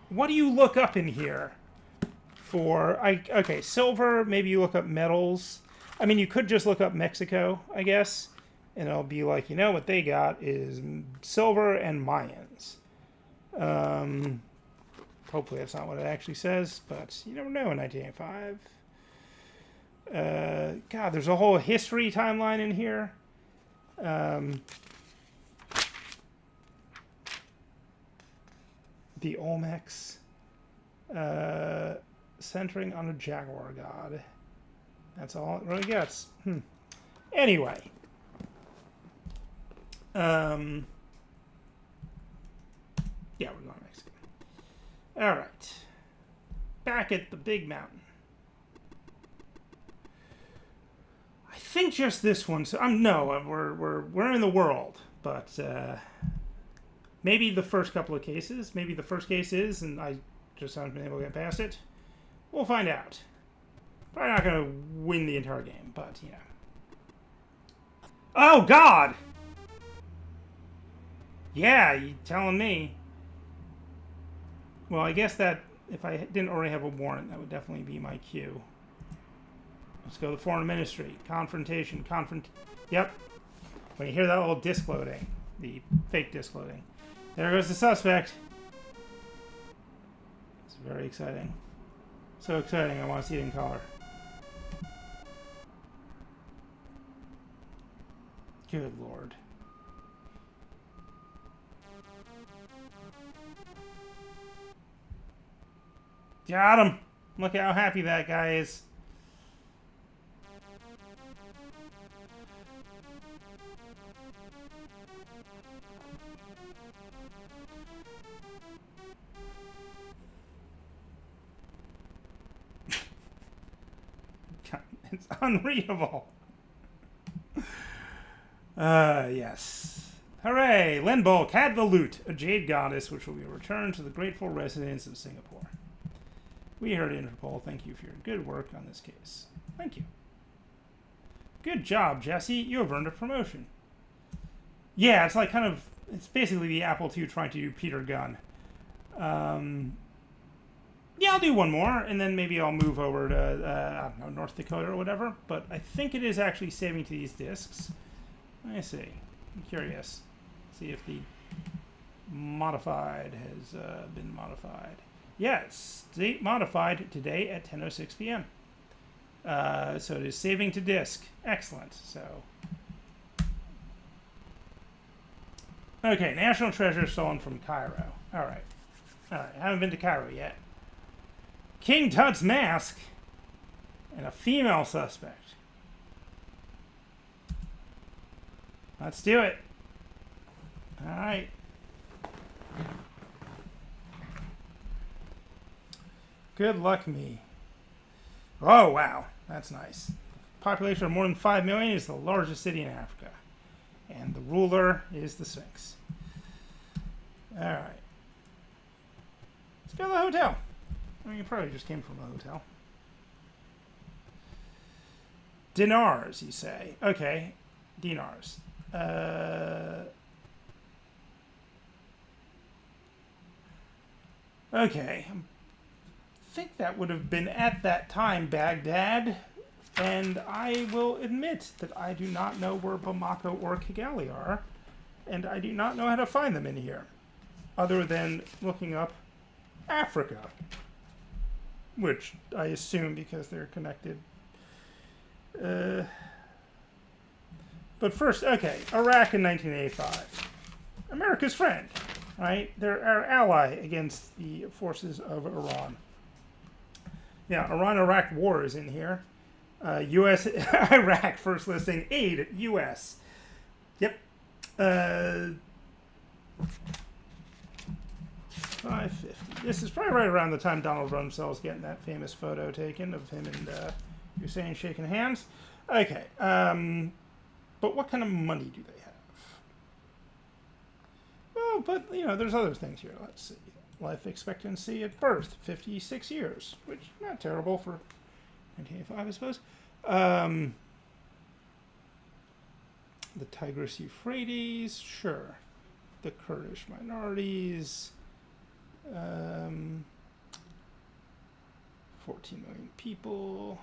A: what do you look up in here for? Okay, silver, maybe you look up metals. I mean, you could just look up Mexico, I guess. And it'll be like, you know, what they got is silver and Mayans. Hopefully that's not what it actually says, but you never know in 1985. God, there's a whole history timeline in here. The Olmecs. Centering on a jaguar god. That's all it really gets. Anyway. Yeah, we're going to Mexico. All right. Back at the big mountain. I think just this one. So no, we're in the world, but maybe the first couple of cases. Maybe the first case is, and I just haven't been able to get past it. We'll find out. Probably not going to win the entire game, but you know. Oh God! Yeah, you telling me. Well, I guess that if I didn't already have a warrant, that would definitely be my cue. Let's go to the Foreign Ministry. Confrontation. Yep. When you hear that little disc loading, the fake disc loading, there goes the suspect. It's very exciting. So exciting, I want to see it in color. Good Lord. Got him! Look how happy that guy is. It's unreadable. Yes. Hooray! Lenbolk had the loot, a jade goddess which will be returned to the grateful residents of Singapore. We heard Interpol. Thank you for your good work on this case. Thank you. Good job, Jesse. You have earned a promotion. Yeah, it's like kind of, it's basically the Apple II trying to do Peter Gunn. Yeah, I'll do one more, and then maybe I'll move over to, I don't know, North Dakota or whatever. But I think it is actually saving to these disks. Let me see. I'm curious. See if the modified has been modified. Yes, state modified today at 10:06 p.m. So it is saving to disk. Excellent. So, okay, national treasure stolen from Cairo. All right. I haven't been to Cairo yet. King Tut's mask and a female suspect. Let's do it. All right. Good luck, me. Oh, wow. That's nice. Population of more than 5 million is the largest city in Africa. And the ruler is the Sphinx. All right. Let's go to the hotel. I mean, it probably just came from a hotel. Dinars, you say? Okay, dinars. Okay, I think that would have been at that time Baghdad, and I will admit that I do not know where Bamako or Kigali are, and I do not know how to find them in here, other than looking up Africa, which I assume because they're connected. But first, okay, Iraq in 1985. America's friend, right? They're our ally against the forces of Iran. Yeah, Iran-Iraq war is in here. U.S. Iraq first listing, aid U.S. Yep. 550. This is probably right around the time Donald Rumsfeld's getting that famous photo taken of him and Hussein shaking hands. Okay. But what kind of money do they have? Well, but, you know, there's other things here. Let's see. Life expectancy at birth, 56 years, which not terrible for 1985, I suppose. The Tigris-Euphrates, sure. The Kurdish minorities, 14 million people.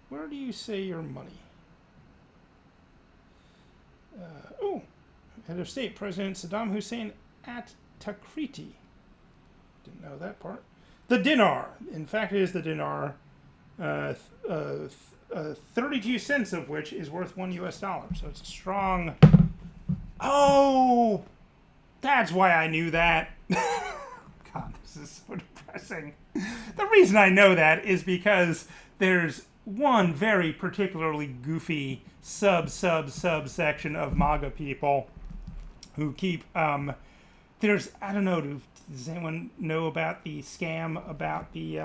A: Where do you say your money? Head of state, President Saddam Hussein at Takriti. Didn't know that part. The dinar. In fact, it is the dinar. 32 cents of which is worth $1 US. So it's a strong... Oh! That's why I knew that. God, this is so depressing. The reason I know that is because there's one very particularly goofy subsection of MAGA people who keep... there's, I don't know, does anyone know about the scam about the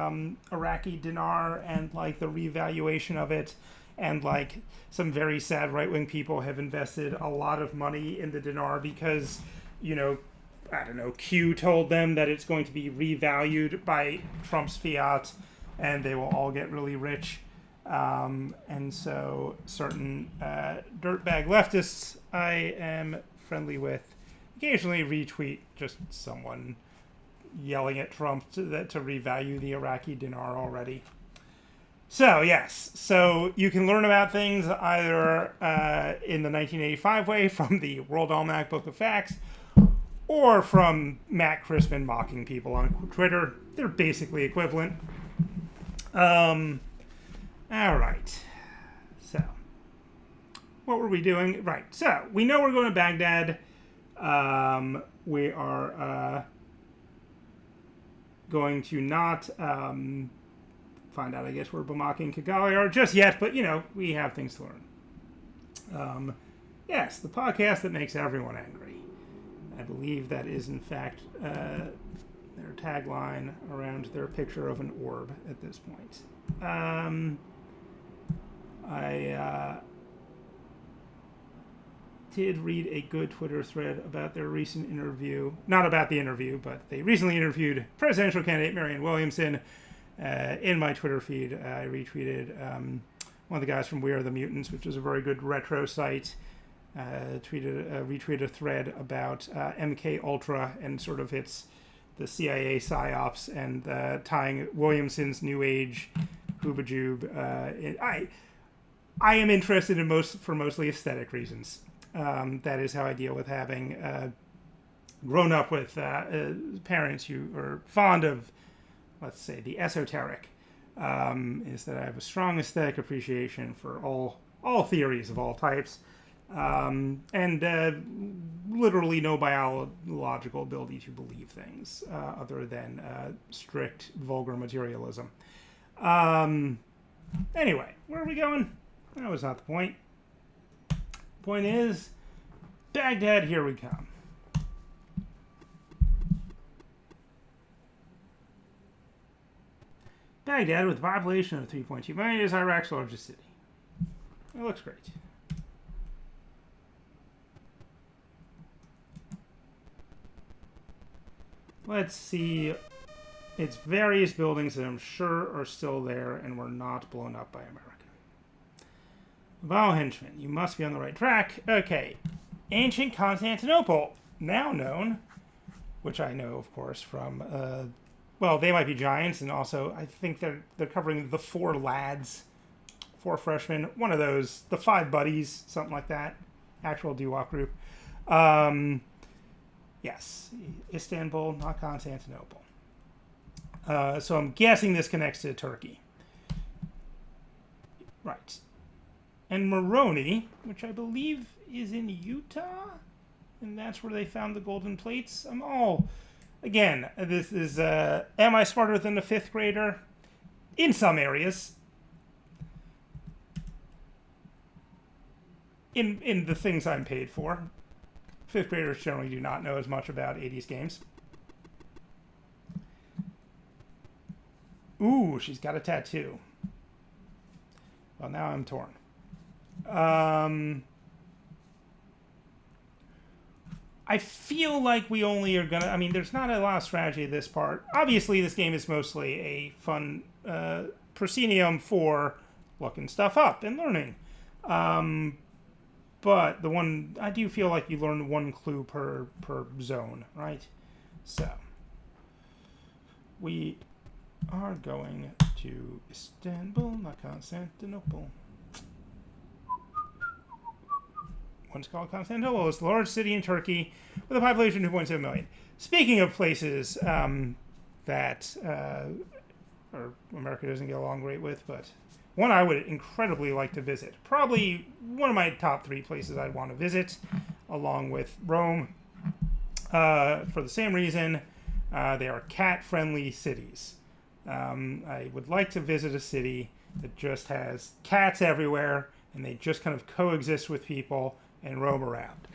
A: Iraqi dinar and, like, the revaluation of it? And, like, some very sad right-wing people have invested a lot of money in the dinar because, you know, I don't know, Q told them that it's going to be revalued by Trump's fiat and they will all get really rich. And so certain dirtbag leftists I am friendly with occasionally retweet just someone yelling at Trump to revalue the Iraqi dinar already. So, yes. So you can learn about things either in the 1985 way from the World Almanac Book of Facts or from Matt Crispin mocking people on Twitter. They're basically equivalent. All right. So, what were we doing? Right. So, we know we're going to Baghdad. We are going to not find out, I guess, where Bamako and Kigali are just yet, but, you know, we have things to learn. Yes, the podcast that makes everyone angry. I believe that is, in fact, their tagline around their picture of an orb at this point. I did read a good Twitter thread about their recent interview. Not about the interview, but they recently interviewed presidential candidate Marianne Williamson. In my Twitter feed, I retweeted one of the guys from We Are the Mutants, which is a very good retro site. Retweeted a thread about MK Ultra and sort of the CIA psyops and tying Williamson's New Age hoobajoob. I am interested in for mostly aesthetic reasons. That is how I deal with having grown up with parents who are fond of, let's say, the esoteric. Is that I have a strong aesthetic appreciation for all theories of all types. And literally no biological ability to believe things other than strict vulgar materialism. Anyway, where are we going? That was not the point. Point is, Baghdad, here we come. Baghdad, with a population of 3.2 million, is Iraq's largest city. It looks great. Let's see It's various buildings that I'm sure are still there and were not blown up by America. Vile henchman, you must be on the right track. Okay. Ancient Constantinople, now known, which I know, of course, from, well, they might be giants, and also I think they're covering the 4 lads, 4 freshmen, one of those, the 5 buddies, something like that, actual doo-wop group. Yes, Istanbul, not Constantinople. So I'm guessing this connects to Turkey. Right. And Moroni, which I believe is in Utah, and that's where they found the golden plates. I'm all, again, this is, am I smarter than a 5th grader? In some areas. In the things I'm paid for. 5th graders generally do not know as much about 80s games. Ooh, she's got a tattoo. Well, now I'm torn. I feel like we only are gonna, I mean, there's not a lot of strategy at this part. Obviously, this game is mostly a fun proscenium for looking stuff up and learning. But the one, I do feel like you learn 1 clue per zone, right? So, we are going to Istanbul, not Constantinople. One's called Constantinople. It's the largest city in Turkey with a population of 2.7 million. Speaking of places that or America doesn't get along great with, but one I would incredibly like to visit. Probably one of my top 3 places I'd want to visit, along with Rome. For the same reason, they are cat-friendly cities. I would like to visit a city that just has cats everywhere, and they just kind of coexist with people and roam around.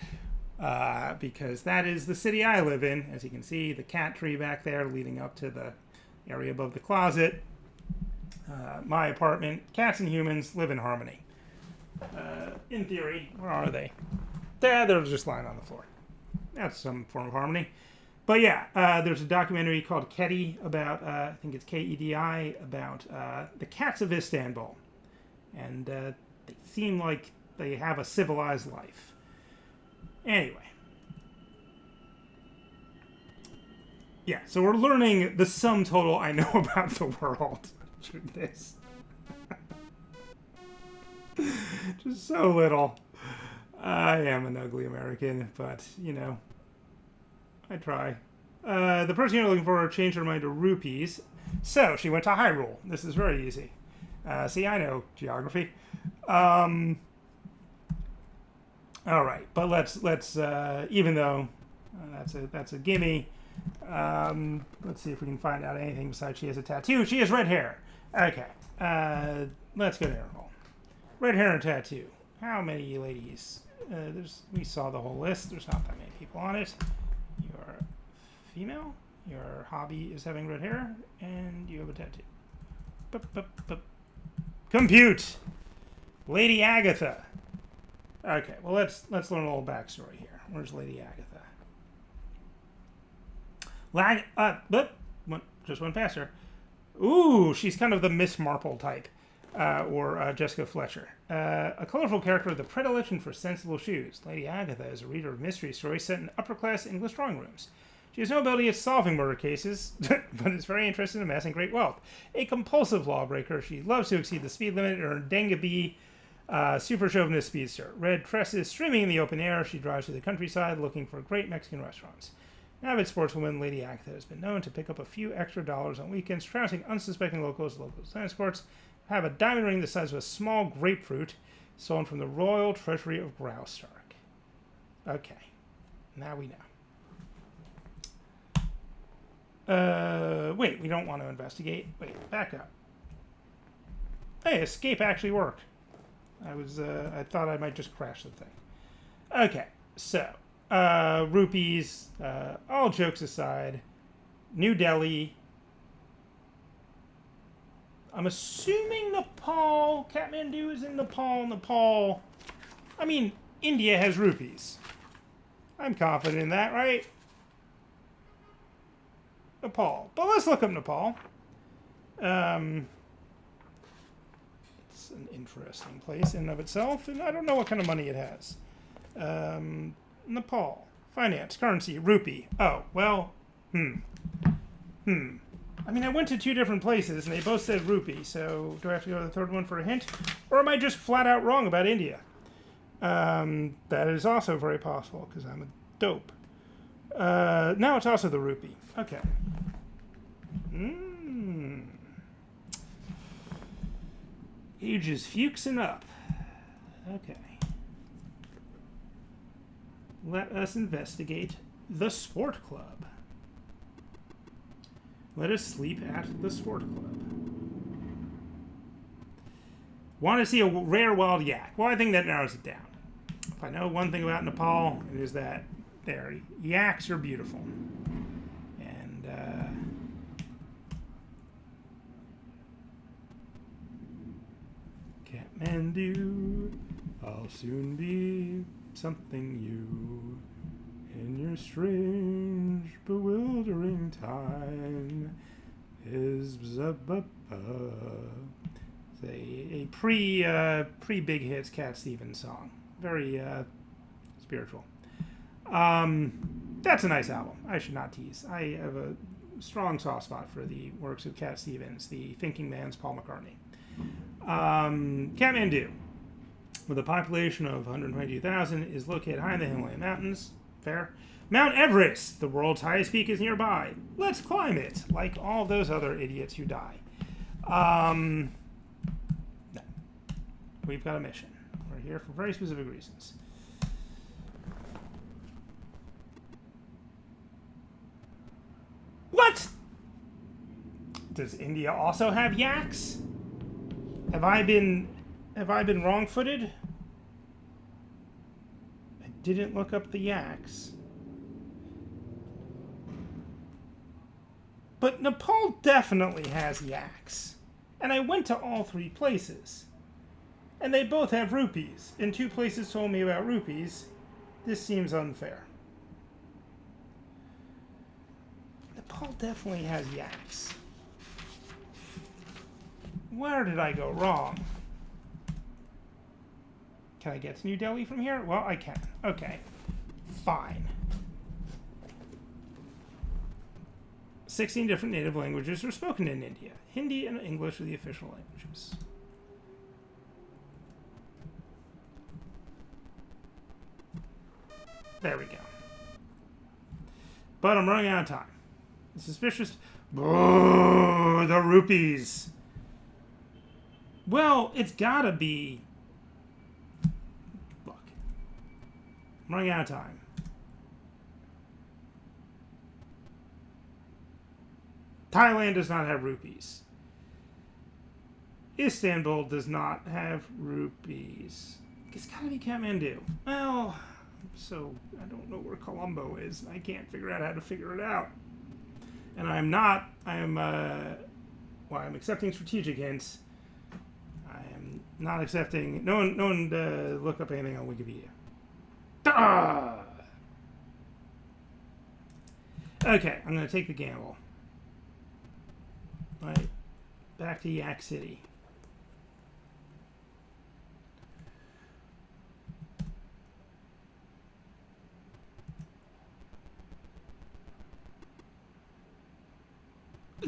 A: Because that is the city I live in. As you can see, the cat tree back there leading up to the area above the closet. My apartment, cats and humans live in harmony. In theory, where are they? They're just lying on the floor. That's some form of harmony. But yeah, there's a documentary called Kedi about, I think it's Kedi, about the cats of Istanbul. And they seem like they have a civilized life. Anyway. Yeah, so we're learning the sum total I know about the world through this. Just so little. I am an ugly American, but, you know, I try. The person you're looking for changed her mind to rupees. So, she went to Hyrule. This is very easy. See, I know geography. All right, but let's even though that's a gimme, let's see if we can find out anything besides she has a tattoo. She has red hair. Okay, let's go to Interval. Red hair and tattoo. How many ladies? We saw the whole list. There's not that many people on it. You're female. Your hobby is having red hair, and you have a tattoo. Compute. Lady Agatha. Okay, well let's learn a little backstory here. Where's Lady Agatha? Just went past her. Ooh, she's kind of the Miss Marple type, or Jessica Fletcher. A colorful character with a predilection for sensible shoes. Lady Agatha is a reader of mystery stories set in upper-class English drawing rooms. She has no ability at solving murder cases, but is very interested in amassing great wealth. A compulsive lawbreaker, she loves to exceed the speed limit in her Dengabi super chauvinist speedster. Red tresses streaming in the open air, she drives through the countryside looking for great Mexican restaurants. An avid sportswoman, Lady Agatha has been known to pick up a few extra dollars on weekends, trouncing unsuspecting locals at local tennis courts, have a diamond ring the size of a small grapefruit, stolen from the royal treasury of Graustark. Okay, now we know. Wait, we don't want to investigate. Wait, back up. Hey, escape actually worked. I thought I might just crash the thing. Okay, so, rupees, all jokes aside, New Delhi. I'm assuming Nepal, Kathmandu is in Nepal. I mean, India has rupees. I'm confident in that, right? Nepal. But let's look up Nepal. It's an interesting place in and of itself, and I don't know what kind of money it has. Nepal. Finance. Currency. Rupee. Oh, well, I mean, I went to 2 different places, and they both said rupee, so do I have to go to the third one for a hint? Or am I just flat out wrong about India? That is also very possible, because I'm a dope. Now it's also the rupee. Okay. Ages Fuchsing up. Okay. Let us investigate the Sport Club. Let us sleep at the Sport Club. Want to see a rare wild yak? Well, I think that narrows it down. If I know one thing about Nepal, it is that their yaks are beautiful. And, Kathmandu, I'll soon be something new. In your strange, bewildering time is a pre Big Hits Cat Stevens song. Very spiritual. That's a nice album. I should not tease. I have a strong soft spot for the works of Cat Stevens, the thinking man's Paul McCartney. Kathmandu, with a population of 122,000, is located high in the Himalayan mountains. Fair. Mount Everest, the world's highest peak, is nearby. Let's climb it, like all those other idiots who die. No. We've got a mission. We're here for very specific reasons. What? Does India also have yaks? Have I been wrong-footed? Didn't look up the yaks. But Nepal definitely has yaks. And I went to all 3 places. And they both have rupees. And 2 places told me about rupees. This seems unfair. Nepal definitely has yaks. Where did I go wrong? Can I get to New Delhi from here? Well, I can. Okay. Fine. 16 different native languages are spoken in India. Hindi and English are the official languages. There we go. But I'm running out of time. The suspicious... Oh, the rupees. Well, it's gotta be... I'm running out of time. Thailand does not have rupees. Istanbul does not have rupees. It's gotta be Kathmandu. Well, so I don't know where Colombo is. I can't figure out how to figure it out. And I'm accepting strategic hints. I am not accepting, no one look up anything on Wikipedia. Okay, I'm going to take the gamble. Right, back to Yak City.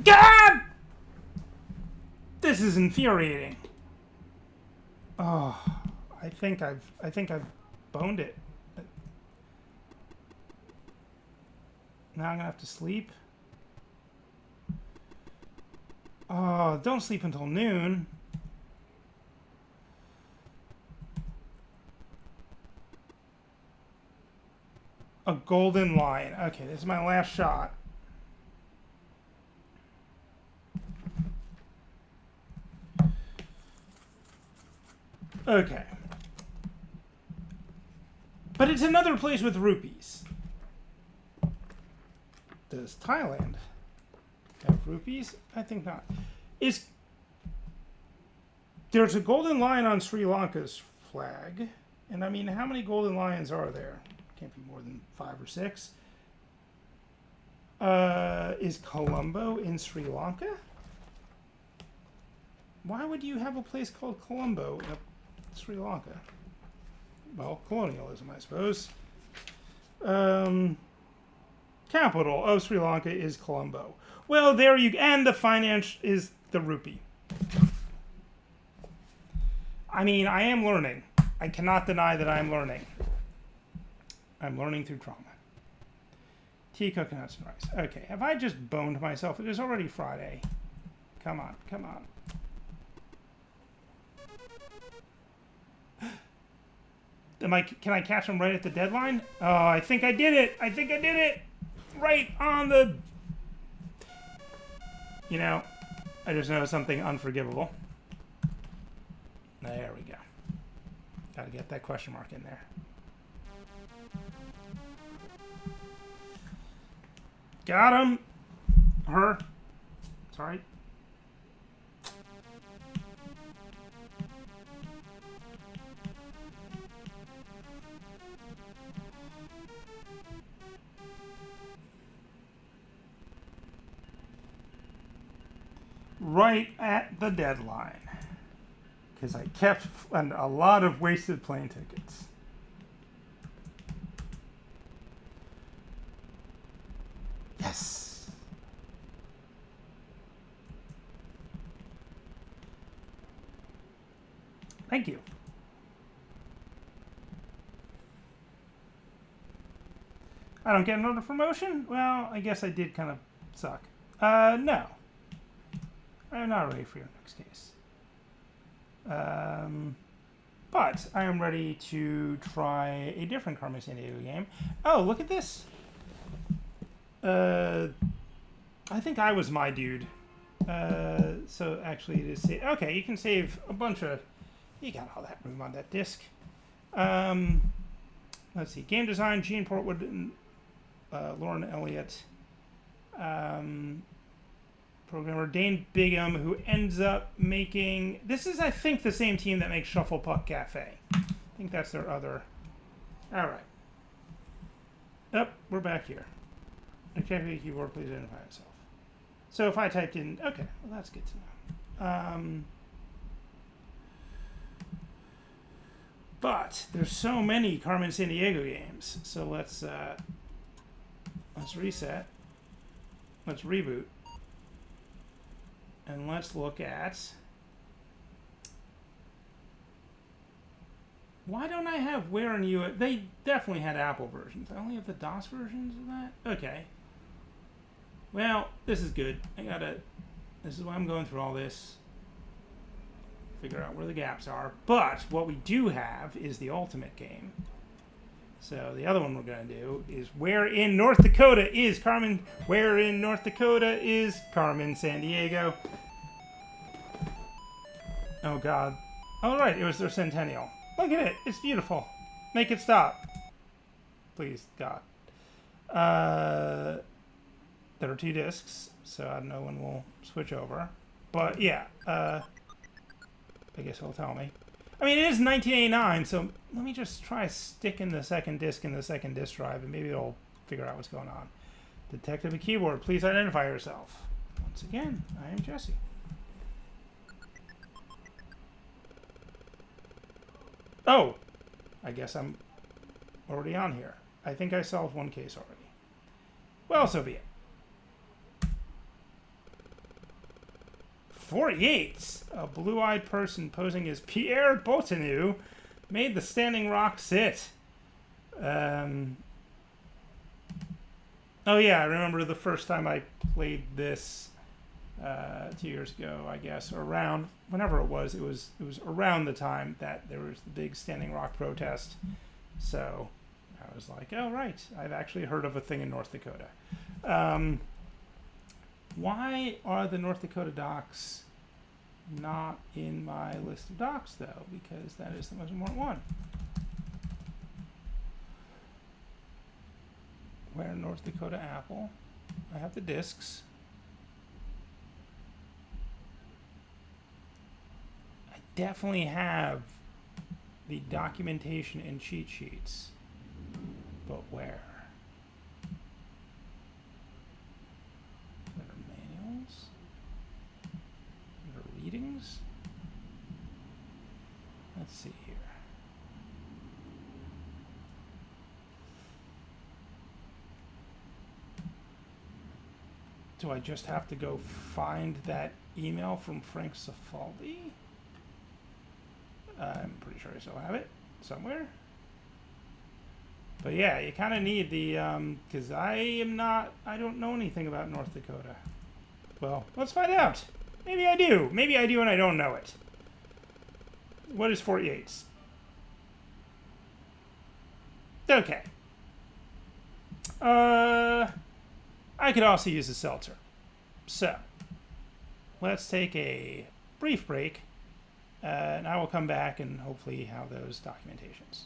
A: God! This is infuriating. Oh, I think I've boned it. Now I'm gonna have to sleep. Oh, don't sleep until noon. A golden lion. Okay, this is my last shot. Okay. But it's another place with rupees. Does Thailand have rupees? I think not. There's a golden lion on Sri Lanka's flag. And I mean, how many golden lions are there? Can't be more than 5 or 6. Is Colombo in Sri Lanka? Why would you have a place called Colombo in Sri Lanka? Well, colonialism, I suppose. Capital of Sri Lanka is Colombo. Well, there you... And the finance is the rupee. I mean, I am learning. I cannot deny that I'm learning. I'm learning through trauma. Tea, coconuts, and rice. Okay, have I just boned myself? It is already Friday. Come on, come on. Can I catch him right at the deadline? Oh, I think I did it. I think I did it. Right on the... You know, I just know something unforgivable. There we go. Got to get that question mark in there. Got him. Her. Sorry. Right at the deadline. Because I kept a lot of wasted plane tickets. Yes. Thank you. I don't get another promotion? Well, I guess I did kind of suck. No. I'm not ready for your next case. But I am ready to try a different Carmen Sandiego game. Oh, look at this. I think I was my dude. So actually it is... Okay, you can save a bunch of... You got all that room on that disc. Let's see. Game design, Gene Portwood and Lauren Elliott. Programmer Dane Bigham, who ends up making... This is, I think, the same team that makes Shuffle Puck Cafe. I think that's their other... All right. Oh, we're back here. Exactly, keyboard, please identify yourself. So if I typed in... Okay, well, that's good to know. But there's so many Carmen Sandiego games. So let's reset. Let's reboot. And let's look at... Why don't I have Where in U.S.? They definitely had Apple versions. I only have the DOS versions of that? Okay. Well, this is good. This is why I'm going through all this. Figure out where the gaps are. But what we do have is the ultimate game. So the other one we're going to do is Where in North Dakota is Carmen Sandiego. Oh, God. Oh, right. It was their centennial. Look at it. It's beautiful. Make it stop. Please, God. There are 2 discs, so no one will switch over. But, yeah. I guess he'll tell me. I mean, it is 1989, so let me just try sticking the second disc in the second disc drive, and maybe it'll figure out what's going on. Detective and keyboard, please identify yourself. Once again, I am Jesse. Oh, I guess I'm already on here. I think I solved one case already. Well, so be it. 48. A blue-eyed person posing as Pierre Bottineau made the Standing Rock sit. Oh yeah, I remember the first time I played this 2 years ago, I guess, or around whenever it was around the time that there was the big Standing Rock protest. So I was like, oh right, I've actually heard of a thing in North Dakota. Why are the North Dakota docs not in my list of docs, though? Because that is the most important one. Where North Dakota Apple? I have the discs. I definitely have the documentation and cheat sheets. But where? Let's see here. Do I just have to go find that email from Frank Cifaldi? I'm pretty sure I still have it somewhere. But yeah, you kind of need the, because I don't know anything about North Dakota. Well, let's find out. Maybe I do. Maybe I do and I don't know it. What is Fort Yates? Okay. I could also use a seltzer. So, let's take a brief break, and I will come back and hopefully have those documentations.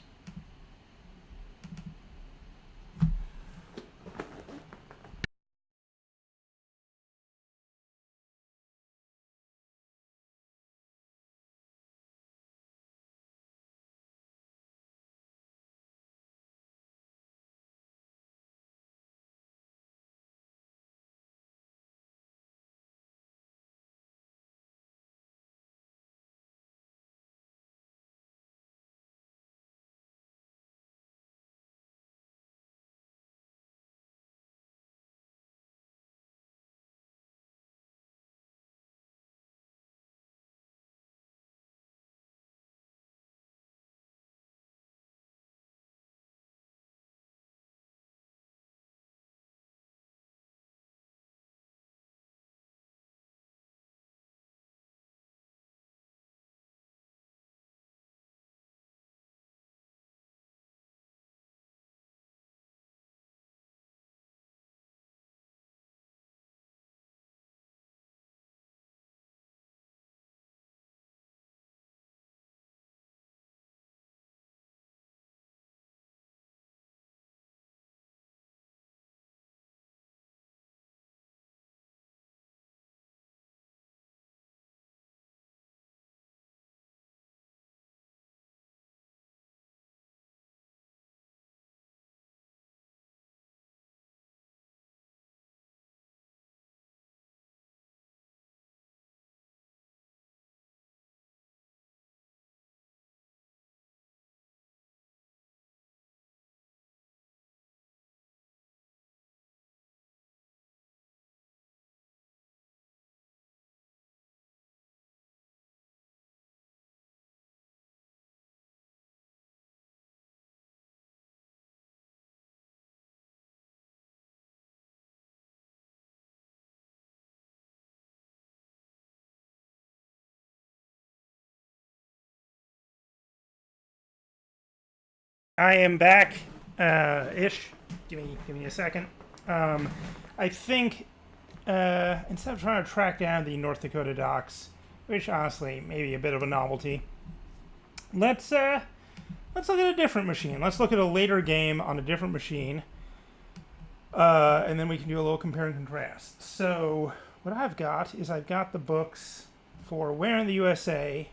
A: I am back, ish. Give me a second. I think instead of trying to track down the North Dakota docs, which honestly may be a bit of a novelty, let's look at a different machine. Let's look at a later game on a different machine, and then we can do a little compare and contrast. So what I've got is I've got the books for Where in the USA,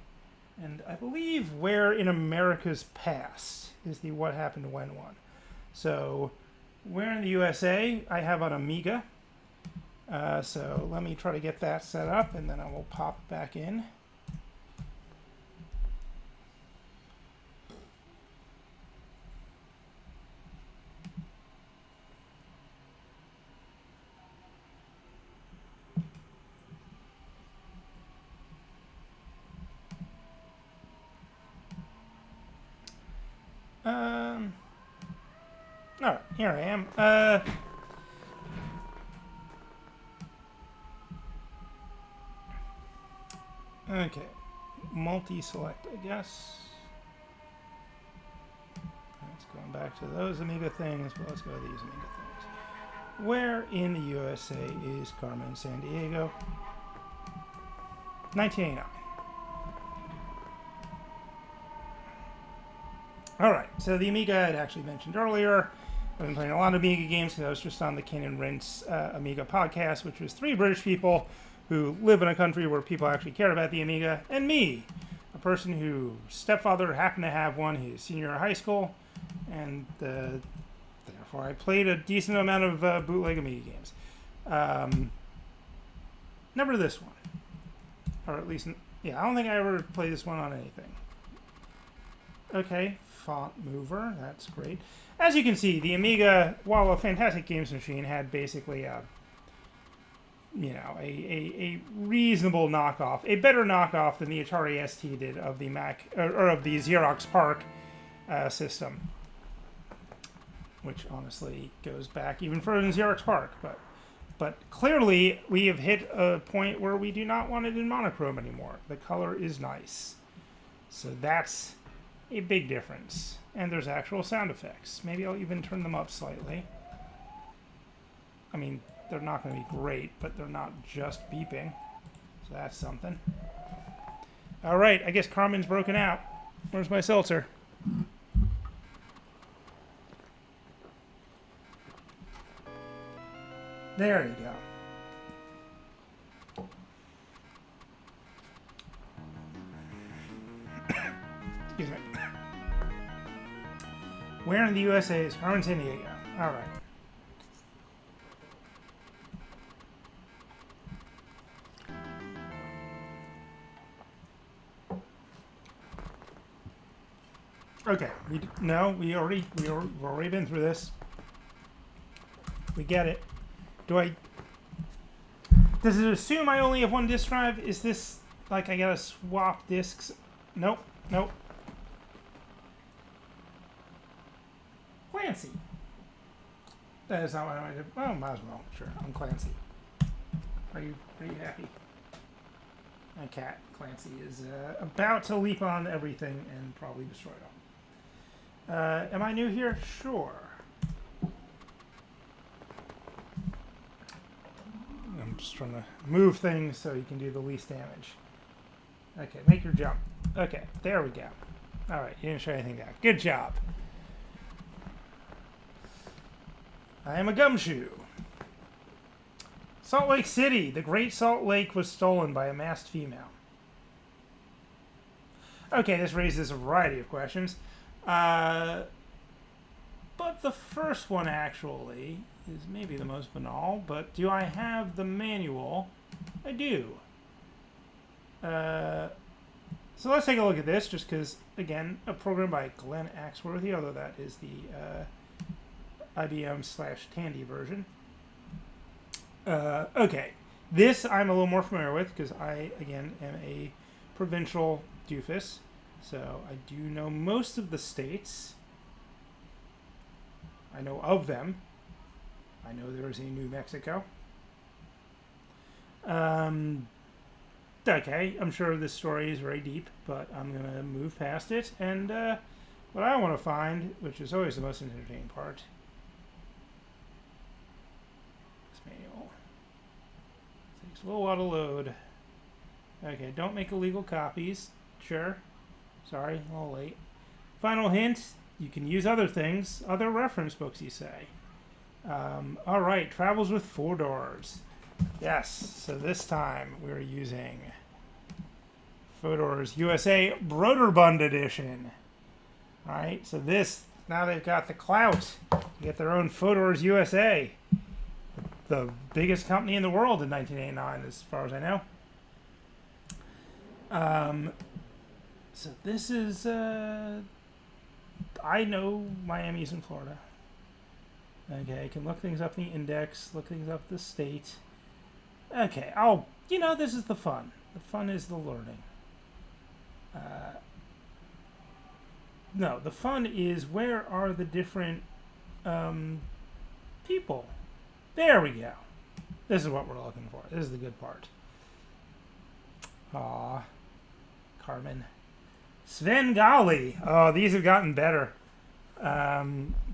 A: and I believe Where in America's Past is the What Happened When one. So Where in the USA I have on Amiga. So let me try to get that set up, and then I will pop back in. All right, here I am. Okay, multi-select, I guess. Let's go back to those Amiga things, but let's go to these Amiga things. Where in the USA is Carmen Sandiego? 1989. Alright, so the Amiga I had actually mentioned earlier. I've been playing a lot of Amiga games because I was just on the Ken and Rince Amiga podcast, which was 3 British people who live in a country where people actually care about the Amiga, and me, a person whose stepfather happened to have one his senior year of high school, and therefore I played a decent amount of bootleg Amiga games. Never this one. Or at least, yeah, I don't think I ever played this one on anything. Okay, font mover, that's great. As you can see, the Amiga, while a fantastic games machine, had basically a, you know, a reasonable knockoff, a better knockoff than the Atari ST did of the Mac, or of the Xerox PARC system, which honestly goes back even further than Xerox PARC, but clearly we have hit a point where we do not want it in monochrome anymore. The color is nice. So that's a big difference. And there's actual sound effects. Maybe I'll even turn them up slightly. I mean, they're not going to be great, but they're not just beeping. So that's something. All right, I guess Carmen's broken out. Where's my seltzer? There you go. Excuse me. Where in the USA is Carmen Sandiego? All right. Okay. We've already been through this. We get it. Does it assume I only have one disk drive? Is this like I gotta swap disks? Nope. Clancy. That is not what I might do. Oh, might as well. Sure, I'm Clancy. Are you happy? My cat, Clancy, is about to leap on everything and probably destroy it all. Am I new here? Sure. I'm just trying to move things so you can do the least damage. Okay, make your jump. Okay, there we go. All right, you didn't shut anything down. Good job. I am a gumshoe. Salt Lake City. The Great Salt Lake was stolen by a masked female. Okay, this raises a variety of questions. But the first one actually is maybe the most banal. But do I have the manual? I do. So let's take a look at this, just because, again, a program by Glenn Axworthy, although that is the IBM/Tandy version. Okay, this I'm a little more familiar with because I, again, am a provincial doofus, so I do know most of the states. I know of them. I know there is a New Mexico. Okay, I'm sure this story is very deep, but I'm going to move past it. And what I want to find, which is always the most entertaining part, manual. Takes a little while to load. Okay, don't make illegal copies. Sure. Sorry, a little late. Final hint, you can use other things, other reference books, you say. Alright, Travels with Fodors. Yes, so this time we're using Fodor's USA Brøderbund Edition. Alright, so this, now they've got the clout to get their own Fodor's USA. The biggest company in the world in 1989, as far as I know. So this is, I know Miami's in Florida. Okay, I can look things up in the index, look things up the state. Okay, this is the fun. The fun is the learning. No, the fun is where are the different people. There we go. This is what we're looking for. This is the good part. Aw. Carmen. Svengali. Oh, these have gotten better.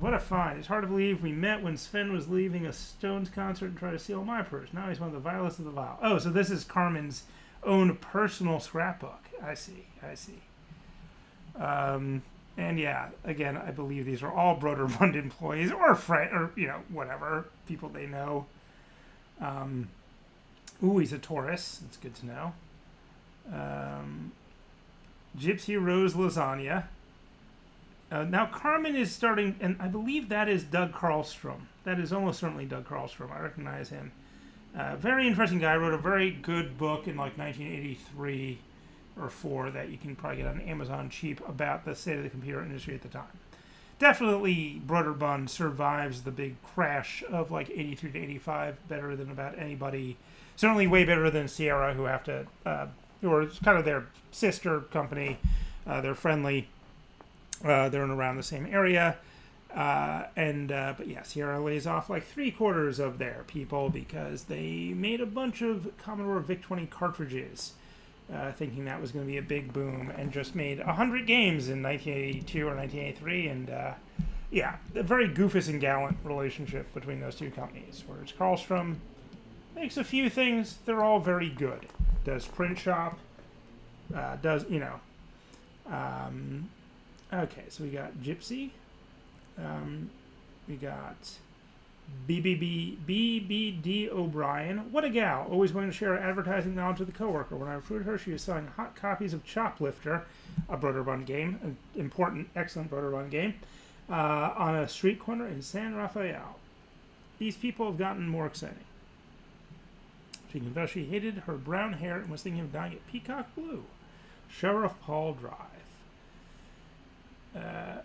A: What a find. It's hard to believe we met when Sven was leaving a Stones concert and tried to steal my purse. Now he's one of the vilest of the vile. Oh, so this is Carmen's own personal scrapbook. I see. And yeah, again, I believe these are all Brøderbund employees or whatever, people they know. Ooh, he's a Taurus. That's good to know. Gypsy Rose Lasagna. Now, Carmen is starting, and I believe that is Doug Karlstrom. That is almost certainly Doug Karlstrom. I recognize him. Very interesting guy. Wrote a very good book in like 1983 or 4 that you can probably get on Amazon cheap about the state of the computer industry at the time. Definitely, Brøderbund survives the big crash of like 83 to 85 better than about anybody. Certainly way better than Sierra, who have to, who are kind of their sister company. They're friendly. They're in around the same area. But yeah, Sierra lays off like 3/4 of their people because they made a bunch of Commodore VIC-20 cartridges, thinking that was going to be a big boom, and just made 100 games in 1982 or 1983. And yeah, a very goofus and gallant relationship between those two companies. Whereas Carlstrom makes a few things, they're all very good. Does print shop, does, you know. Okay, so we got Gypsy. We got BBD O'Brien. What a gal. Always willing to share her advertising knowledge with a coworker. When I recruited her, she was selling hot copies of Choplifter, a Brøderbund game, an important, excellent Brøderbund game, on a street corner in San Rafael. These people have gotten more exciting. She confessed she hated her brown hair and was thinking of dyeing it peacock blue. Sheriff Paul Drive. A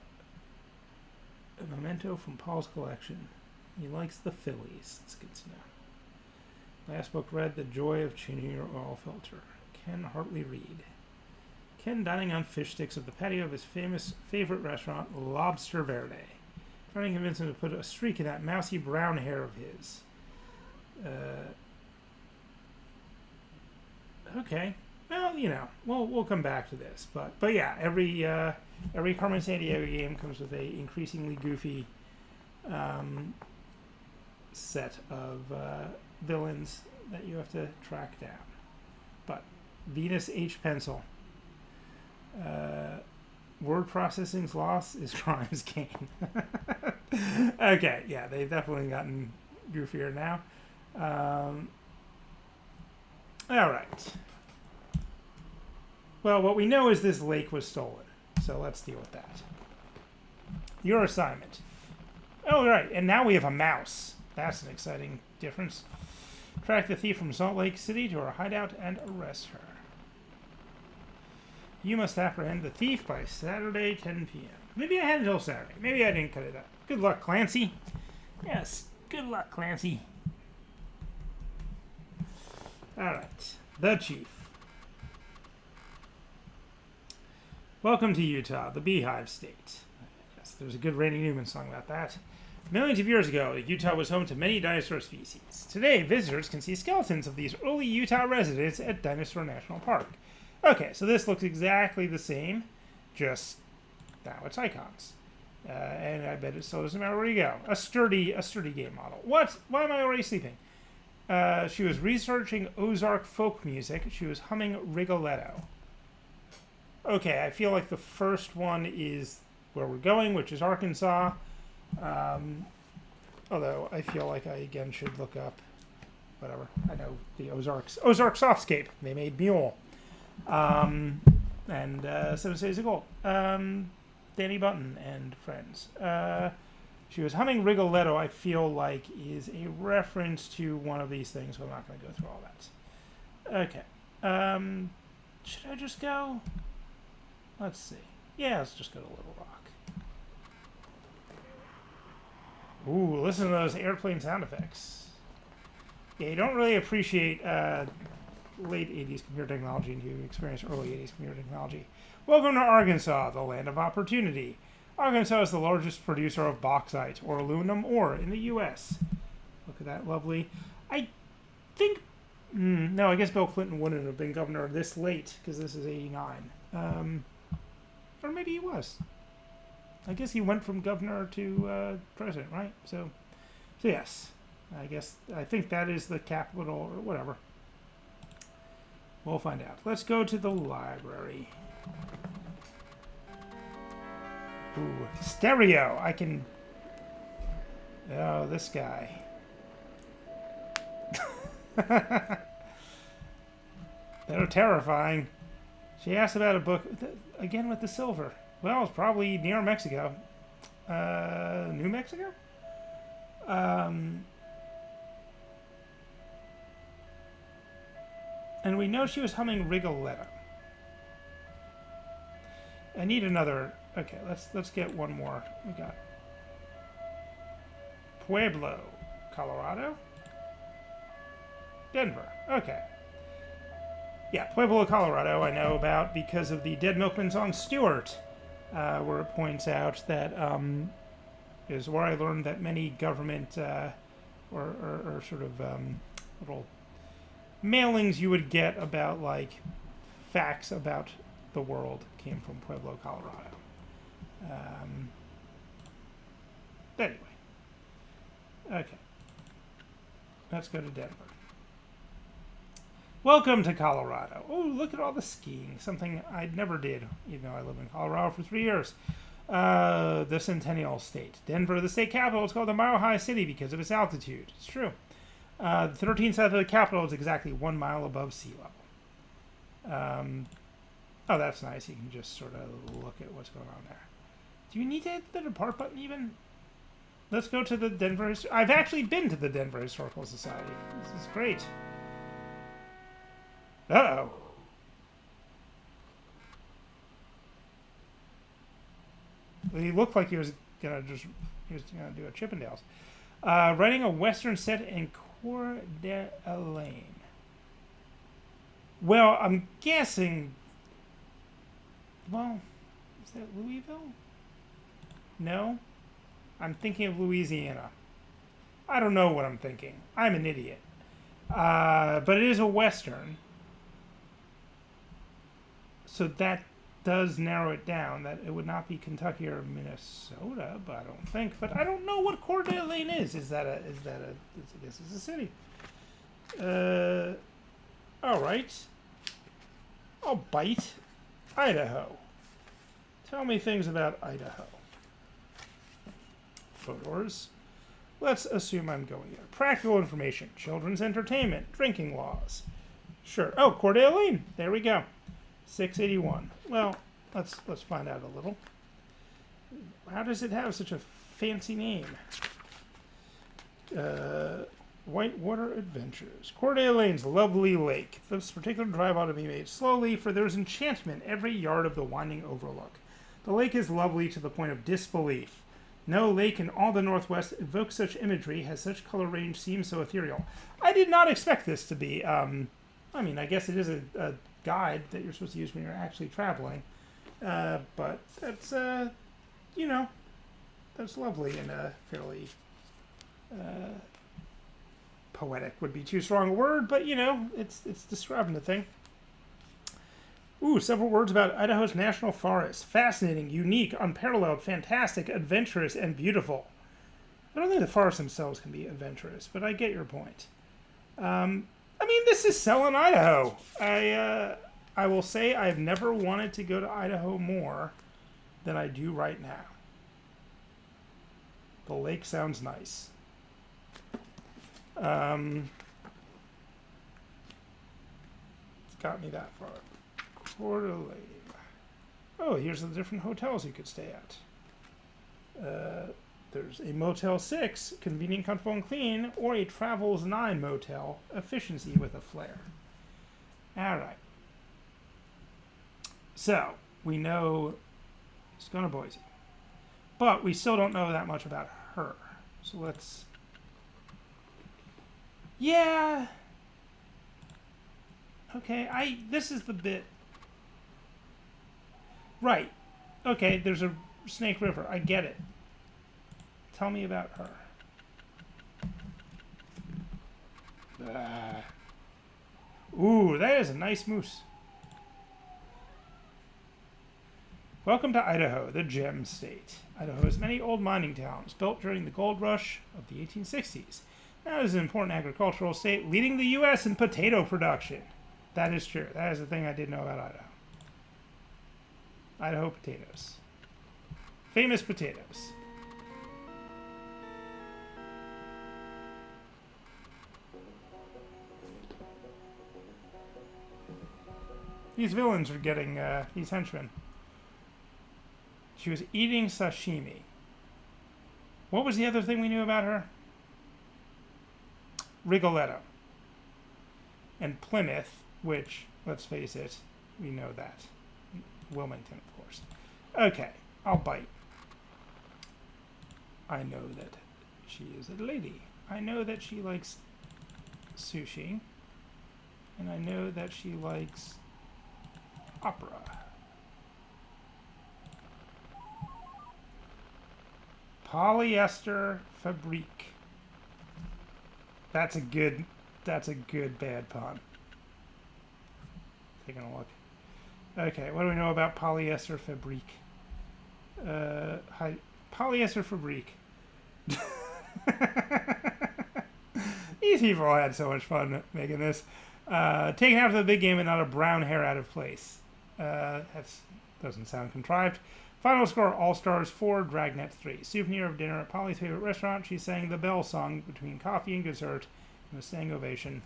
A: memento from Paul's collection. He likes the Phillies. That's good to know. Last book read The Joy of Changing Your Oil Filter. Ken Hartley Reid. Ken dining on fish sticks at the patio of his favorite restaurant, Lobster Verde. Trying to convince him to put a streak in that mousy brown hair of his. Okay. Well, you know, we'll come back to this, but yeah, every Carmen Sandiego game comes with a increasingly goofy set of villains that you have to track down. But Venus H. Pencil. Word processing's loss is crime's gain. Okay, yeah, they've definitely gotten goofier now. All right. Well, what we know is this lake was stolen, so let's deal with that. Your assignment. Oh, right, and now we have a mouse. That's an exciting difference. Track the thief from Salt Lake City to her hideout and arrest her. You must apprehend the thief by Saturday, 10 p.m. Maybe I had until Saturday. Maybe I didn't cut it up. Good luck, Clancy. Yes, good luck, Clancy. All right, the chief. Welcome to Utah, the Beehive State. Yes, there's a good Randy Newman song about that. Millions of years ago, Utah was home to many dinosaur species. Today, visitors can see skeletons of these early Utah residents at Dinosaur National Park. Okay, so this looks exactly the same, just now it's icons. And I bet it still doesn't matter where you go. A sturdy game model. What? Why am I already sleeping? She was researching Ozark folk music. She was humming Rigoletto. Okay, I feel like the first one is where we're going, which is Arkansas. Although I feel like I again should look up whatever. I know the Ozark Softscape. They made Mule. And 7 Days of Gold. Danny Button and friends. She was humming Rigoletto, I feel like, is a reference to one of these things, but I'm not going to go through all that. Okay. Should I just go? Let's see. Yeah, let's just go to Little Rock. Ooh, listen to those airplane sound effects. Yeah, you don't really appreciate late 80s computer technology until you experience early 80s computer technology. Welcome to Arkansas, the land of opportunity. Arkansas is the largest producer of bauxite or aluminum ore in the U.S. Look at that lovely. I think... no, I guess Bill Clinton wouldn't have been governor this late, because this is 89. Or maybe he was. I guess he went from governor to president, right? So yes. I think that is the capital, or whatever. We'll find out. Let's go to the library. Ooh, stereo. I can... Oh, this guy. They're terrifying. She asked about a book, again with the silver. Well, it's probably near Mexico. New Mexico? And we know she was humming Rigoletto. I need another. Okay, let's get one more. We got Pueblo, Colorado. Denver. Okay. Yeah, Pueblo, Colorado, I know about because of the Dead Milkman song Stewart, where it points out that is where I learned that many government or sort of little mailings you would get about like facts about the world came from Pueblo, Colorado. Anyway. Okay. Let's go to Denver. Welcome to Colorado. Oh, look at all the skiing. Something I never did, even though I lived in Colorado for 3 years. The Centennial State. Denver, the state capital, is called the Mile High City because of its altitude. It's true. The 13th side of the capital is exactly 1 mile above sea level. Oh, that's nice. You can just sort of look at what's going on there. Do you need to hit the depart button even? Let's go to the Denver... I've actually been to the Denver Historical Society. This is great. Uh-oh. He looked like he was gonna do a Chippendales. Writing a Western set in Coeur d'Alene. Well, I'm guessing... Well, is that Louisville? No? I'm thinking of Louisiana. I don't know what I'm thinking. I'm an idiot. But it is a Western. So that does narrow it down. That it would not be Kentucky or Minnesota, but I don't think. But I don't know what Coeur d'Alene is. Is that a? I guess it's a city. All right. I'll bite. Idaho. Tell me things about Idaho. Fodor's. Let's assume I'm going there. Practical information. Children's entertainment. Drinking laws. Sure. Oh, Coeur d'Alene. There we go. 681. Well, let's find out a little. How does it have such a fancy name? Whitewater Adventures. Coeur d'Alene's lovely lake. This particular drive ought to be made slowly, for there's enchantment every yard of the winding overlook. The lake is lovely to the point of disbelief. No lake in all the Northwest evokes such imagery, has such color range, seems so ethereal. I did not expect this to be, I mean, I guess it is a guide that you're supposed to use when you're actually traveling. But that's, you know, that's lovely and fairly poetic would be too strong a word, but, you know, it's describing the thing. Ooh, several words about Idaho's national forest. Fascinating, unique, unparalleled, fantastic, adventurous, and beautiful. I don't think the forests themselves can be adventurous, but I get your point. I mean, this is selling Idaho. I will say I've never wanted to go to Idaho more than I do right now. The lake sounds nice. It's got me that far. Coeur d'Alene. Oh, here's the different hotels you could stay at. There's a Motel 6, convenient, comfortable, and clean, or a Travels 9 motel, efficiency with a flair. All right. So, we know it's going to Boise. But we still don't know that much about her. So let's... Yeah. Okay, this is the bit... Right. Okay, there's a Snake River. I get it. Tell me about her. Ooh, that is a nice moose. Welcome to Idaho, the gem state. Idaho has many old mining towns built during the gold rush of the 1860s. Now it is an important agricultural state, leading the U.S. in potato production. That is true. That is the thing I did know about Idaho. Idaho potatoes. Famous potatoes. These villains are getting, these henchmen. She was eating sashimi. What was the other thing we knew about her? Rigoletto. And Plymouth, which, let's face it, we know that. Wilmington, of course. Okay, I'll bite. I know that she is a lady. I know that she likes sushi. And I know that she likes opera. Polyester fabrique. That's a good bad pun. Taking a look. Okay, what do we know about polyester fabrique? Polyester fabrique. These people had so much fun making this. Taken out of the big game and not a brown hair out of place. That doesn't sound contrived. Final score, All-Stars 4, Dragnet 3. Souvenir of dinner at Polly's favorite restaurant. She sang the bell song between coffee and dessert and a standing ovation.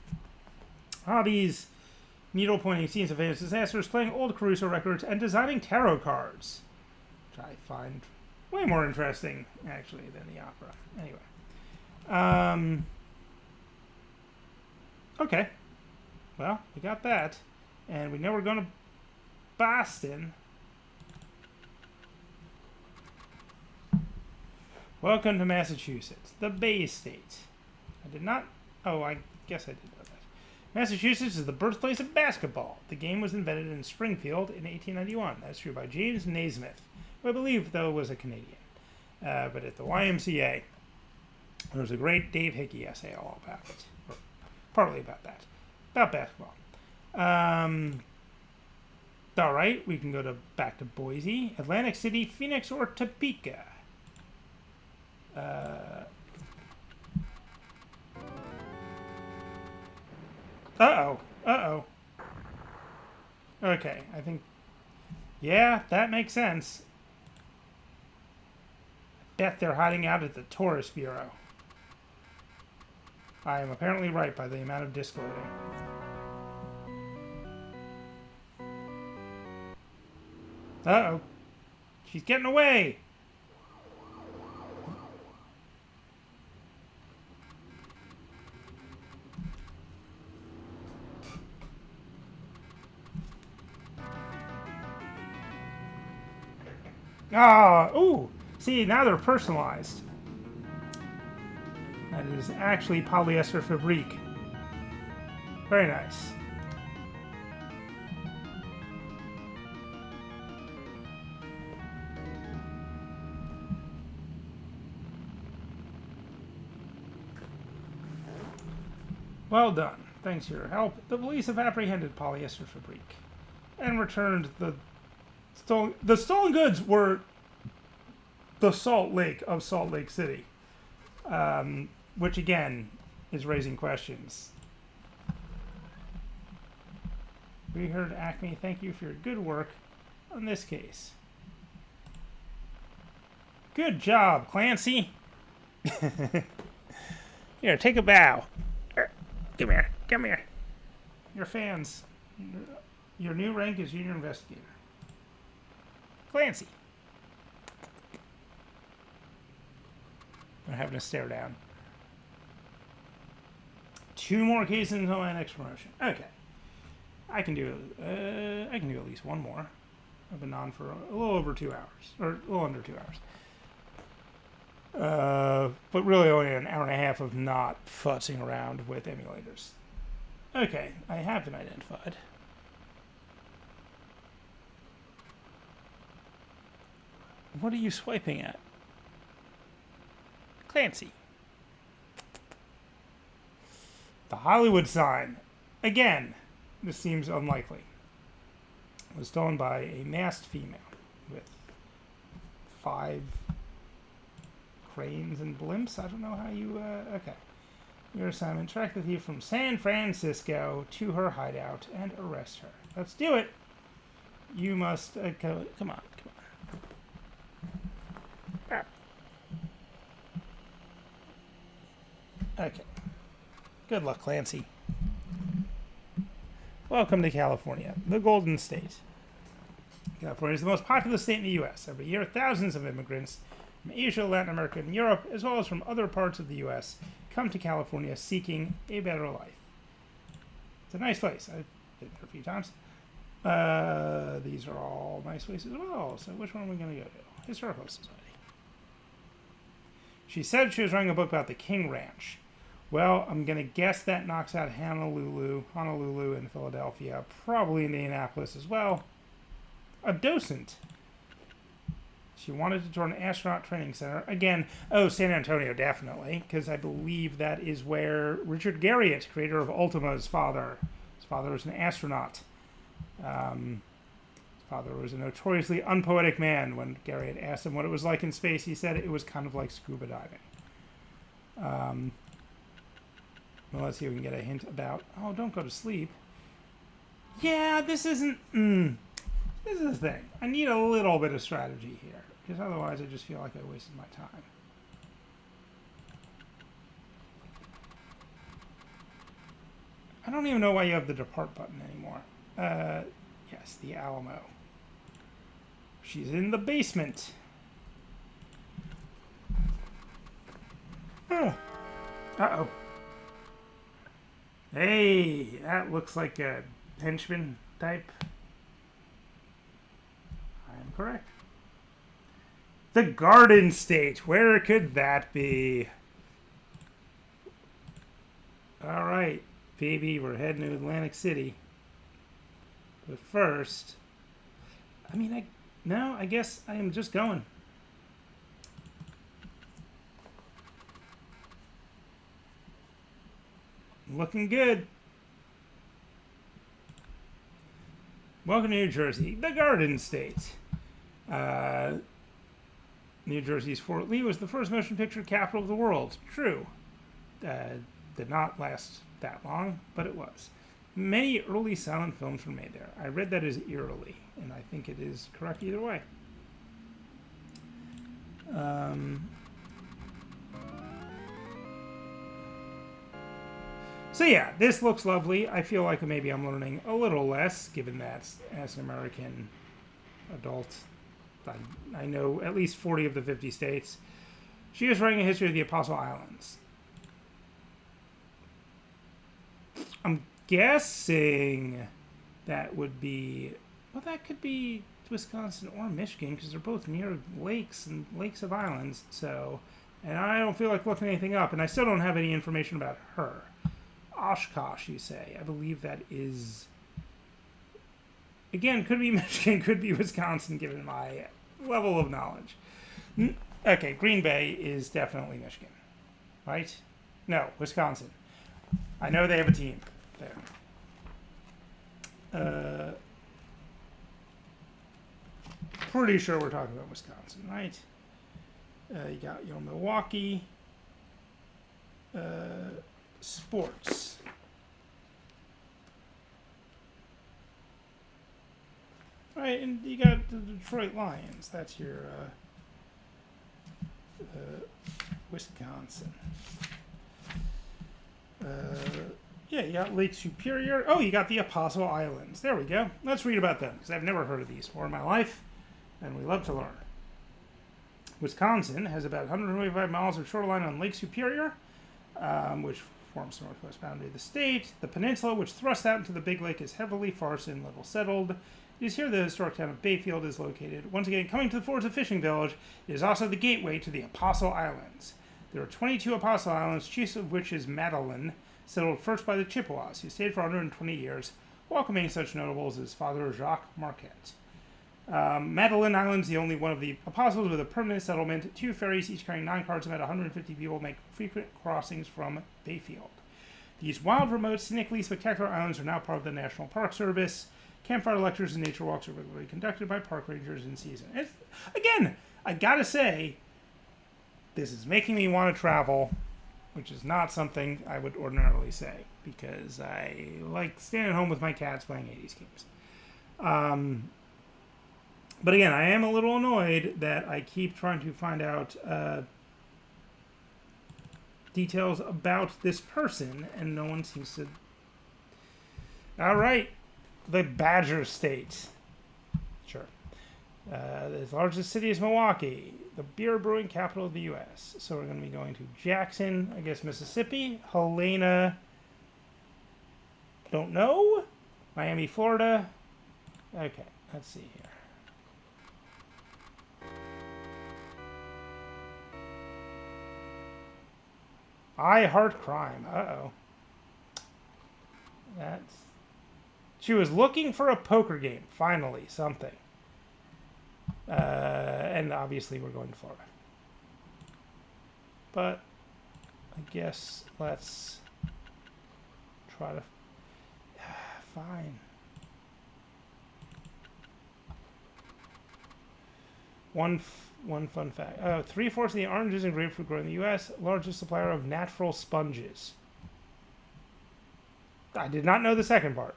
A: Hobbies, needle-pointing scenes of famous disasters, playing old Caruso records, and designing tarot cards. Which I find way more interesting, actually, than the opera. Anyway. Okay. Well, we got that. And we know we're going to Boston. Welcome to Massachusetts, the Bay State. I did not... Oh, I guess I did know that. Massachusetts is the birthplace of basketball. The game was invented in Springfield in 1891. That's true by James Naismith, who I believe, though, was a Canadian. But at the YMCA, there was a great Dave Hickey essay all about it. Or partly about that. About basketball. All right, we can go back to Boise, Atlantic City, Phoenix, or Topeka. Uh-oh. Okay, I think... Yeah, that makes sense. I bet they're hiding out at the Tourist Bureau. I am apparently right by the amount of disk loading. Uh-oh. She's getting away! Ah, ooh! See, now they're personalized. That is actually polyester fabrique. Very nice. Well done. Thanks for your help. The police have apprehended polyester fabrique and returned the stolen goods were the Salt Lake of Salt Lake City, which again is raising questions. We heard Acme. Thank you for your good work on this case. Good job, Clancy. Here, take a bow. Come here. Come here. Your fans. Your new rank is junior investigator. Clancy. I'm having to stare down. 2 more cases until my next promotion. Okay. I can do at least one more. I've been on for a little over 2 hours. Or a little under 2 hours. But really only an hour and a half of not futzing around with emulators. Okay, I have been identified. What are you swiping at? Clancy. The Hollywood sign. Again, this seems unlikely. It was stolen by a masked female with 5 cranes and blimps. I don't know how you, okay. Your assignment, track the thief from San Francisco to her hideout and arrest her. Let's do it. You must, come on. Okay. Good luck, Clancy. Welcome to California, the Golden State. California is the most populous state in the U.S. Every year, thousands of immigrants from Asia, Latin America, and Europe, as well as from other parts of the U.S., come to California seeking a better life. It's a nice place. I've been there a few times. These are all nice places as well. So which one are we going to go to? Historical Society. She said she was writing a book about the King Ranch. Well, I'm going to guess that knocks out Honolulu and Philadelphia, probably Indianapolis as well. A docent. She wanted to join an astronaut training center. Again, oh, San Antonio, definitely, because I believe that is where Richard Garriott, creator of Ultima's father. His father was an astronaut. His father was a notoriously unpoetic man. When Garriott asked him what it was like in space, he said it was kind of like scuba diving. Well, let's see if we can get a hint about... Oh, don't go to sleep. Yeah, this isn't... This is the thing. I need a little bit of strategy here, because otherwise I just feel like I wasted my time. I don't even know why you have the depart button anymore. Yes, the Alamo. She's in the basement. Uh-oh. Hey, that looks like a henchman type. I am correct. The Garden State. Where could that be? All right, baby, we're heading to Atlantic City. But first, I guess I am just going. Looking good. Welcome to New Jersey, the Garden State. New Jersey's Fort Lee was the first motion picture capital of the world. True. Did not last that long, but it was. Many early silent films were made there. I read that as eerily, and I think it is correct either way. So yeah, this looks lovely. I feel like maybe I'm learning a little less, given that as an American adult, I know at least 40 of the 50 states. She is writing a history of the Apostle Islands. I'm guessing that would be... Well, that could be Wisconsin or Michigan, because they're both near lakes and lakes of islands. So, and I don't feel like looking anything up, and I still don't have any information about her. Oshkosh, you say. I believe that is... Again, could be Michigan, could be Wisconsin, given my level of knowledge. Okay, Green Bay is definitely Michigan. Right? No, Wisconsin. I know they have a team there. Pretty sure we're talking about Wisconsin, right? You got your Milwaukee. Sports. Right, and you got the Detroit Lions. That's your Wisconsin. Yeah, you got Lake Superior. Oh, you got the Apostle Islands. There we go. Let's read about them, because I've never heard of these before in my life, and we love to learn. Wisconsin has about 125 miles of shoreline on Lake Superior, which forms the northwest boundary of the state. The peninsula, which thrusts out into the Big Lake, is heavily forested and little settled. It is here the historic town of Bayfield is located. Once again, coming to the fords of Fishing Village, it is also the gateway to the Apostle Islands. There are 22 Apostle Islands, chief of which is Madeline, settled first by the Chippewas, who stayed for 120 years, welcoming such notables as Father Jacques Marquette. Madeline Island is the only one of the apostles with a permanent settlement. 2 ferries, each carrying 9 cars and about 150 people, make frequent crossings from Bayfield. These wild, remote, scenically spectacular islands are now part of the National Park Service. Campfire lectures and nature walks are regularly conducted by park rangers in season. Again, I gotta say, this is making me want to travel, which is not something I would ordinarily say, because I like staying at home with my cats playing 80s games. But again, I am a little annoyed that I keep trying to find out details about this person, and no one seems to... All right. The Badger State. Sure. The largest city is Milwaukee, the beer brewing capital of the U.S. So we're going to be going to Jackson, I guess, Mississippi. Helena. Don't know. Miami, Florida. Okay, let's see here. I heart crime. Uh-oh. That's... She was looking for a poker game. Finally, something. And obviously we're going to Florida. But I guess let's try to... Fine. One fun fact. 3/4 of the oranges and grapefruit grown in the U.S. Largest supplier of natural sponges. I did not know the second part.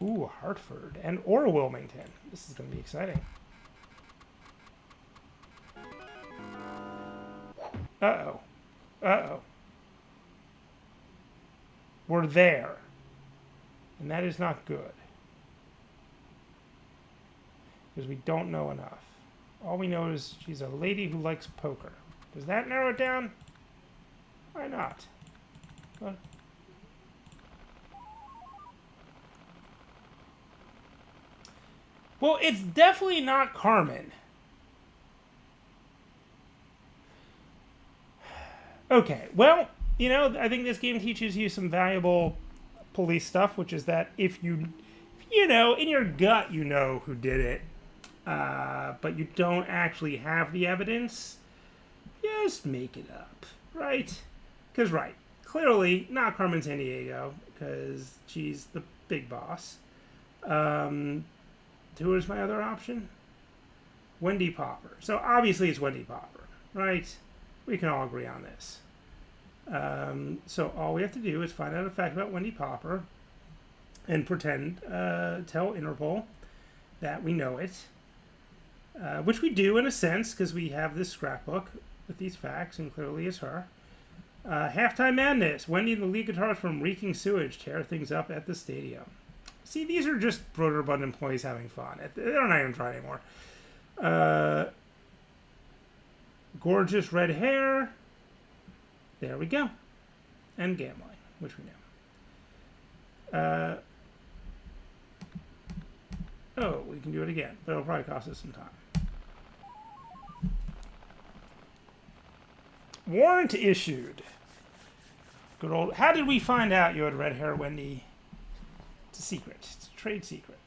A: Ooh, Hartford or Wilmington. This is going to be exciting. Uh-oh. Uh-oh. We're there. And that is not good. Because we don't know enough. All we know is she's a lady who likes poker. Does that narrow it down? Why not? What? Well, it's definitely not Carmen. Okay, well, you know, I think this game teaches you some valuable police stuff, which is that if you know, in your gut, you know who did it, but you don't actually have the evidence, just make it up, right? Because, right, clearly not Carmen Sandiego, because she's the big boss. Who is my other option? Wendy Popper. So obviously it's Wendy Popper, right? We can all agree on this. So all we have to do is find out a fact about Wendy Popper and pretend, tell Interpol that we know it. Which we do in a sense, because we have this scrapbook with these facts, and clearly it's her. Halftime Madness. Wendy and the lead guitarist from Reeking Sewage tear things up at the stadium. See, these are just Brøderbund employees having fun. They're not even trying anymore. Gorgeous red hair. There we go. And gambling, which we know. Oh, we can do it again, but it'll probably cost us some time. Warrant issued. Good old... How did we find out you had red hair, Wendy? It's a secret. It's a trade secret.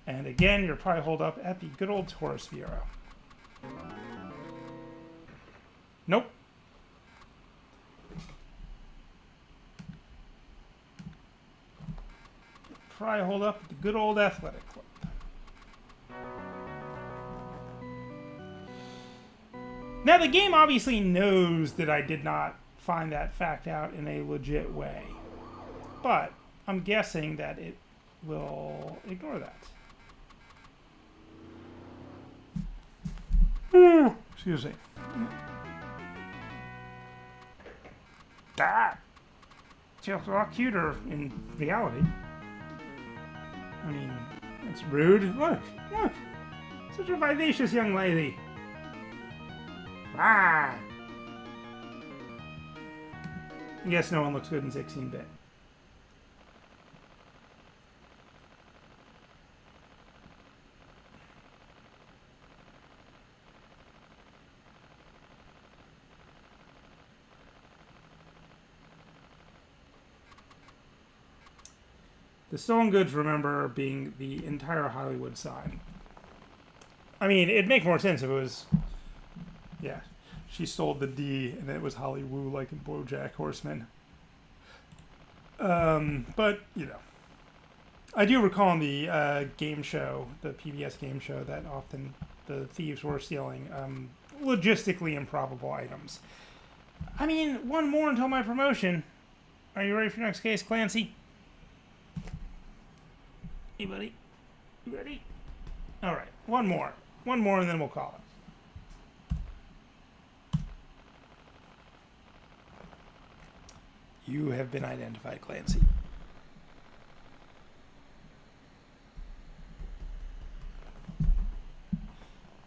A: And again, you're probably holed up at the good old Tourist Bureau. Nope. Probably hold up at the good old Athletic Club. Now, the game obviously knows that I did not find that fact out in a legit way. But I'm guessing that it will ignore that. Excuse me. That feels a lot cuter in reality. I mean, it's rude. Look. Such a vivacious young lady. Ah! I guess no one looks good in 16-bit. The stolen goods, remember, being the entire Hollywood sign. I mean, it'd make more sense if it was... Yeah, she stole the D, and it was Holly Woo, like in BoJack Horseman. But, you know. I do recall in the game show, the PBS game show, that often the thieves were stealing logistically improbable items. I mean, one more until my promotion. Are you ready for your next case, Clancy? Hey, buddy. You ready? All right. One more. One more, and then we'll call it. You have been identified, Clancy.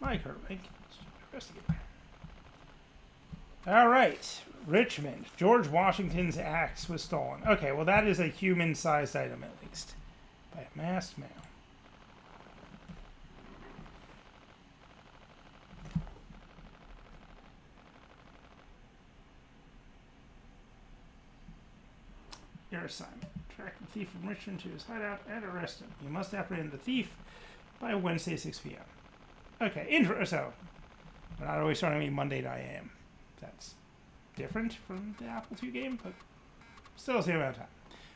A: Mike Herwig, investigator. All right. Richmond. George Washington's axe was stolen. Okay, well that is a human-sized item at least. By a masked man. Your assignment. Track the thief from Richmond to his hideout and arrest him. You must apprehend the thief by Wednesday, 6 p.m. Okay, so we're not always starting me Monday 9 a.m. That's different from the Apple II game, but still the same amount of time.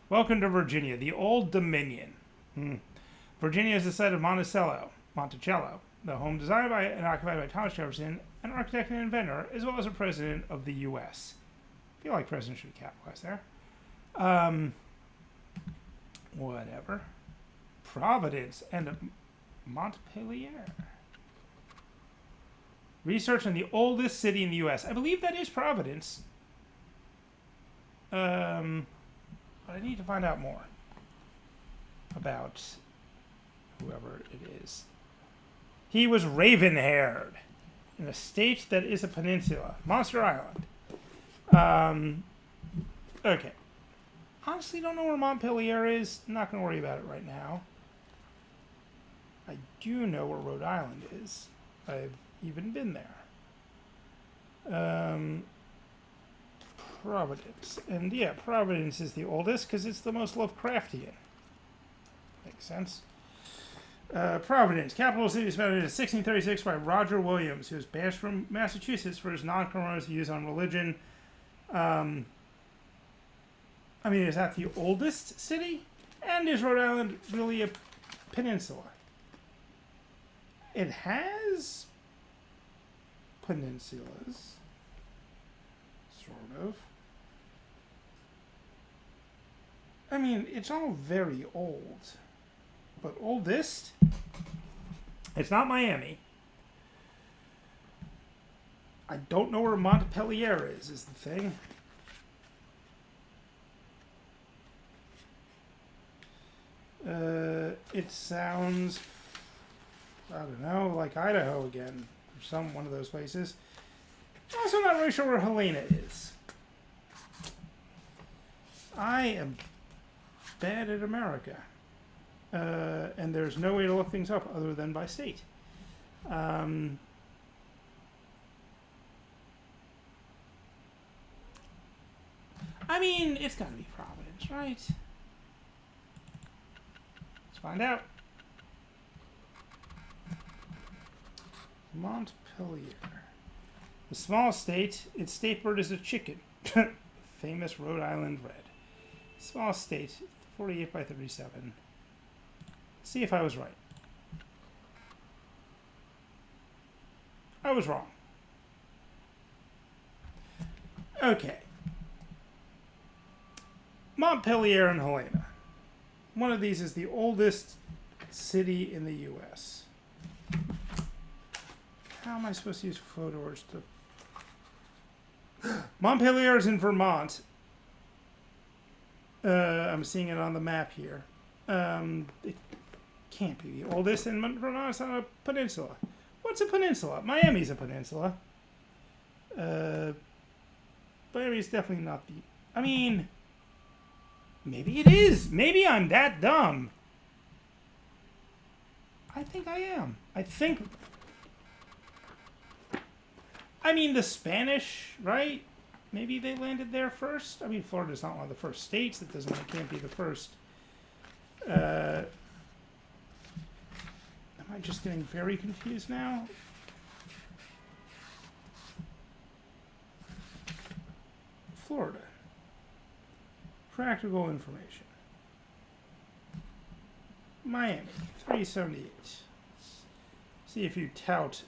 A: Welcome to Virginia, the Old Dominion. Virginia is the site of Monticello, the home designed by and occupied by Thomas Jefferson, an architect and inventor, as well as a president of the U.S. I feel like president should be capitalized there. Whatever. Providence and Montpelier. Research on the oldest city in the U.S. I believe that is Providence. But I need to find out more about whoever it is. He was raven-haired in a state that is a peninsula. Monster Island. Okay. Honestly, don't know where Montpelier is. I'm not going to worry about it right now. I do know where Rhode Island is. I've even been there. Providence. And yeah, Providence is the oldest because it's the most Lovecraftian. Makes sense. Providence, capital city, was founded in 1636 by Roger Williams, who was banished from Massachusetts for his non-compromised views on religion. I mean, is that the oldest city? And is Rhode Island really a peninsula? It has peninsulas, sort of. I mean, it's all very old. But oldest? It's not Miami. I don't know where Montpelier is the thing. It sounds, I don't know, like Idaho again, or one of those places. I'm also not really sure where Helena is. I am bad at America. And there's no way to look things up other than by state. I mean, it's got to be Providence, right? Let's find out. Montpelier. The small state, its state bird is a chicken. Famous Rhode Island red. Small state, 48 by 37. See if I was right. I was wrong. Okay. Montpelier and Helena. One of these is the oldest city in the U.S. How am I supposed to use Fodor's to... Montpelier is in Vermont. I'm seeing it on the map here. It can't be the oldest in Vermont. It's on a peninsula. What's a peninsula? Miami's a peninsula. Miami's definitely not the... I mean... Maybe it is. Maybe I'm that dumb. I think I am. I mean, the Spanish, right? Maybe they landed there first? I mean, Florida's not one of the first states. That doesn't mean it can't be the first. Am I just getting very confused now? Florida. Practical information. Miami, 378. See if you tout.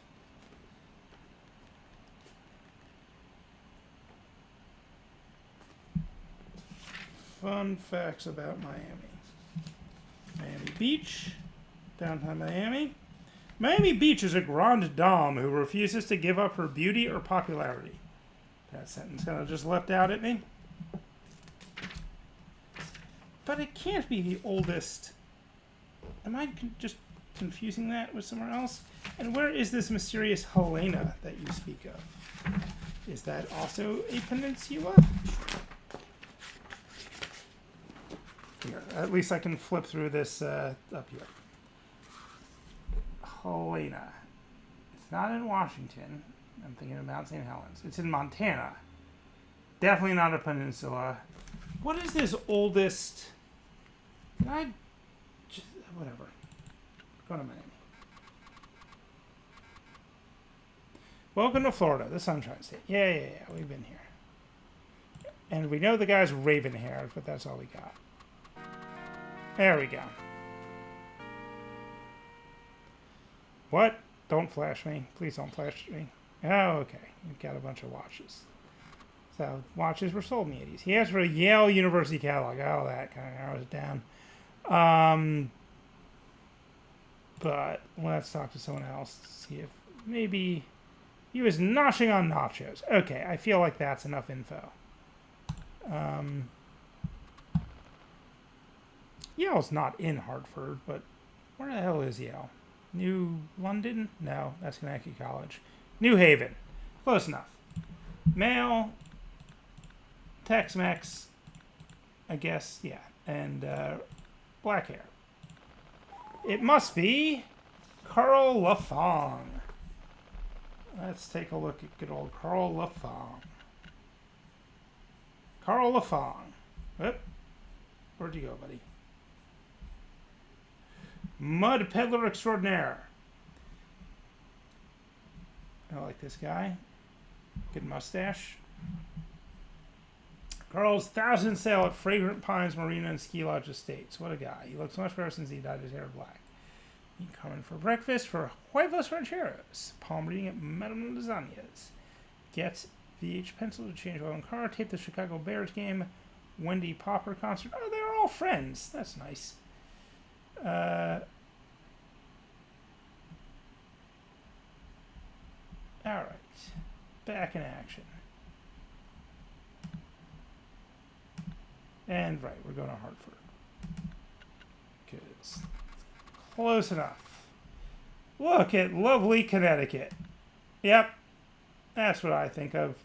A: Fun facts about Miami. Miami Beach, downtown Miami. Miami Beach is a grande dame who refuses to give up her beauty or popularity. That sentence kind of just leapt out at me. But it can't be the oldest. Am I just confusing that with somewhere else? And where is this mysterious Helena that you speak of? Is that also a peninsula? Here, at least I can flip through this up here. Helena. It's not in Washington. I'm thinking of Mount St. Helens. It's in Montana. Definitely not a peninsula. What is this oldest? Can I just, whatever. Go to Miami. Welcome to Florida, the Sunshine State. Yeah. We've been here. And we know the guy's raven-haired, but that's all we got. There we go. What? Don't flash me. Please don't flash me. Oh, okay. You've got a bunch of watches. So, watches were sold in the 80s. He asked for a Yale University catalog. Oh, that kind of narrows it down. But let's talk to someone else to see if maybe he was noshing on nachos. Okay, I feel like that's enough info. Yale's not in Hartford, but where the hell is Yale? New London? No, that's Connecticut College. New Haven. Close enough. Male. Tex-Mex. I guess, yeah. And black hair. It must be Carl Lafong. Let's take a look at good old Carl Lafong. Carl Lafong. Whoop. Where'd you go, buddy? Mud Peddler Extraordinaire. I like this guy. Good mustache. Carl's 1,000th sale at Fragrant Pines Marina and Ski Lodge Estates. What a guy. He looks much better since he dyed his hair black. He come in for breakfast for huevos rancheros. Palm reading at Madame Lasagna's. Get VH pencil to change oil in car. Tape the Chicago Bears game. Wendy Popper concert. Oh, they're all friends. That's nice. All right. Back in action. And right, we're going to Hartford. Because close enough. Look at lovely Connecticut. Yep. That's what I think of.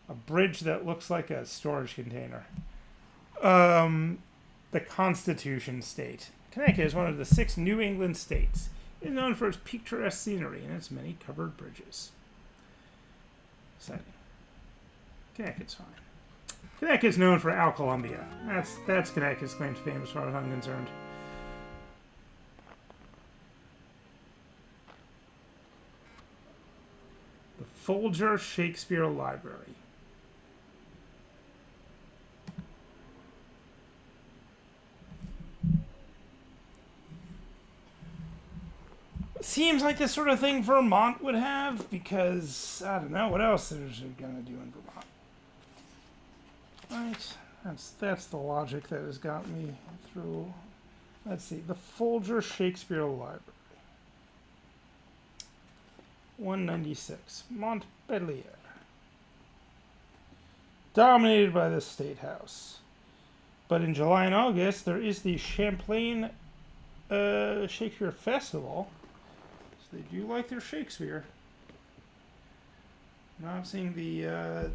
A: A bridge that looks like a storage container. The Constitution State. Connecticut is one of the 6 New England states. It is known for its picturesque scenery and its many covered bridges. Exciting. Connecticut's fine. Connecticut's known for Al Columbia. That's Connecticut's claim to fame as far as I'm concerned. The Folger Shakespeare Library. Seems like the sort of thing Vermont would have, because I don't know what else they're going to do in Vermont. Right, that's the logic that has got me through. Let's see, the Folger Shakespeare Library. 196, Montpelier. Dominated by the State House. But in July and August, there is the Champlain Shakespeare Festival. So they do like their Shakespeare. Not seeing the...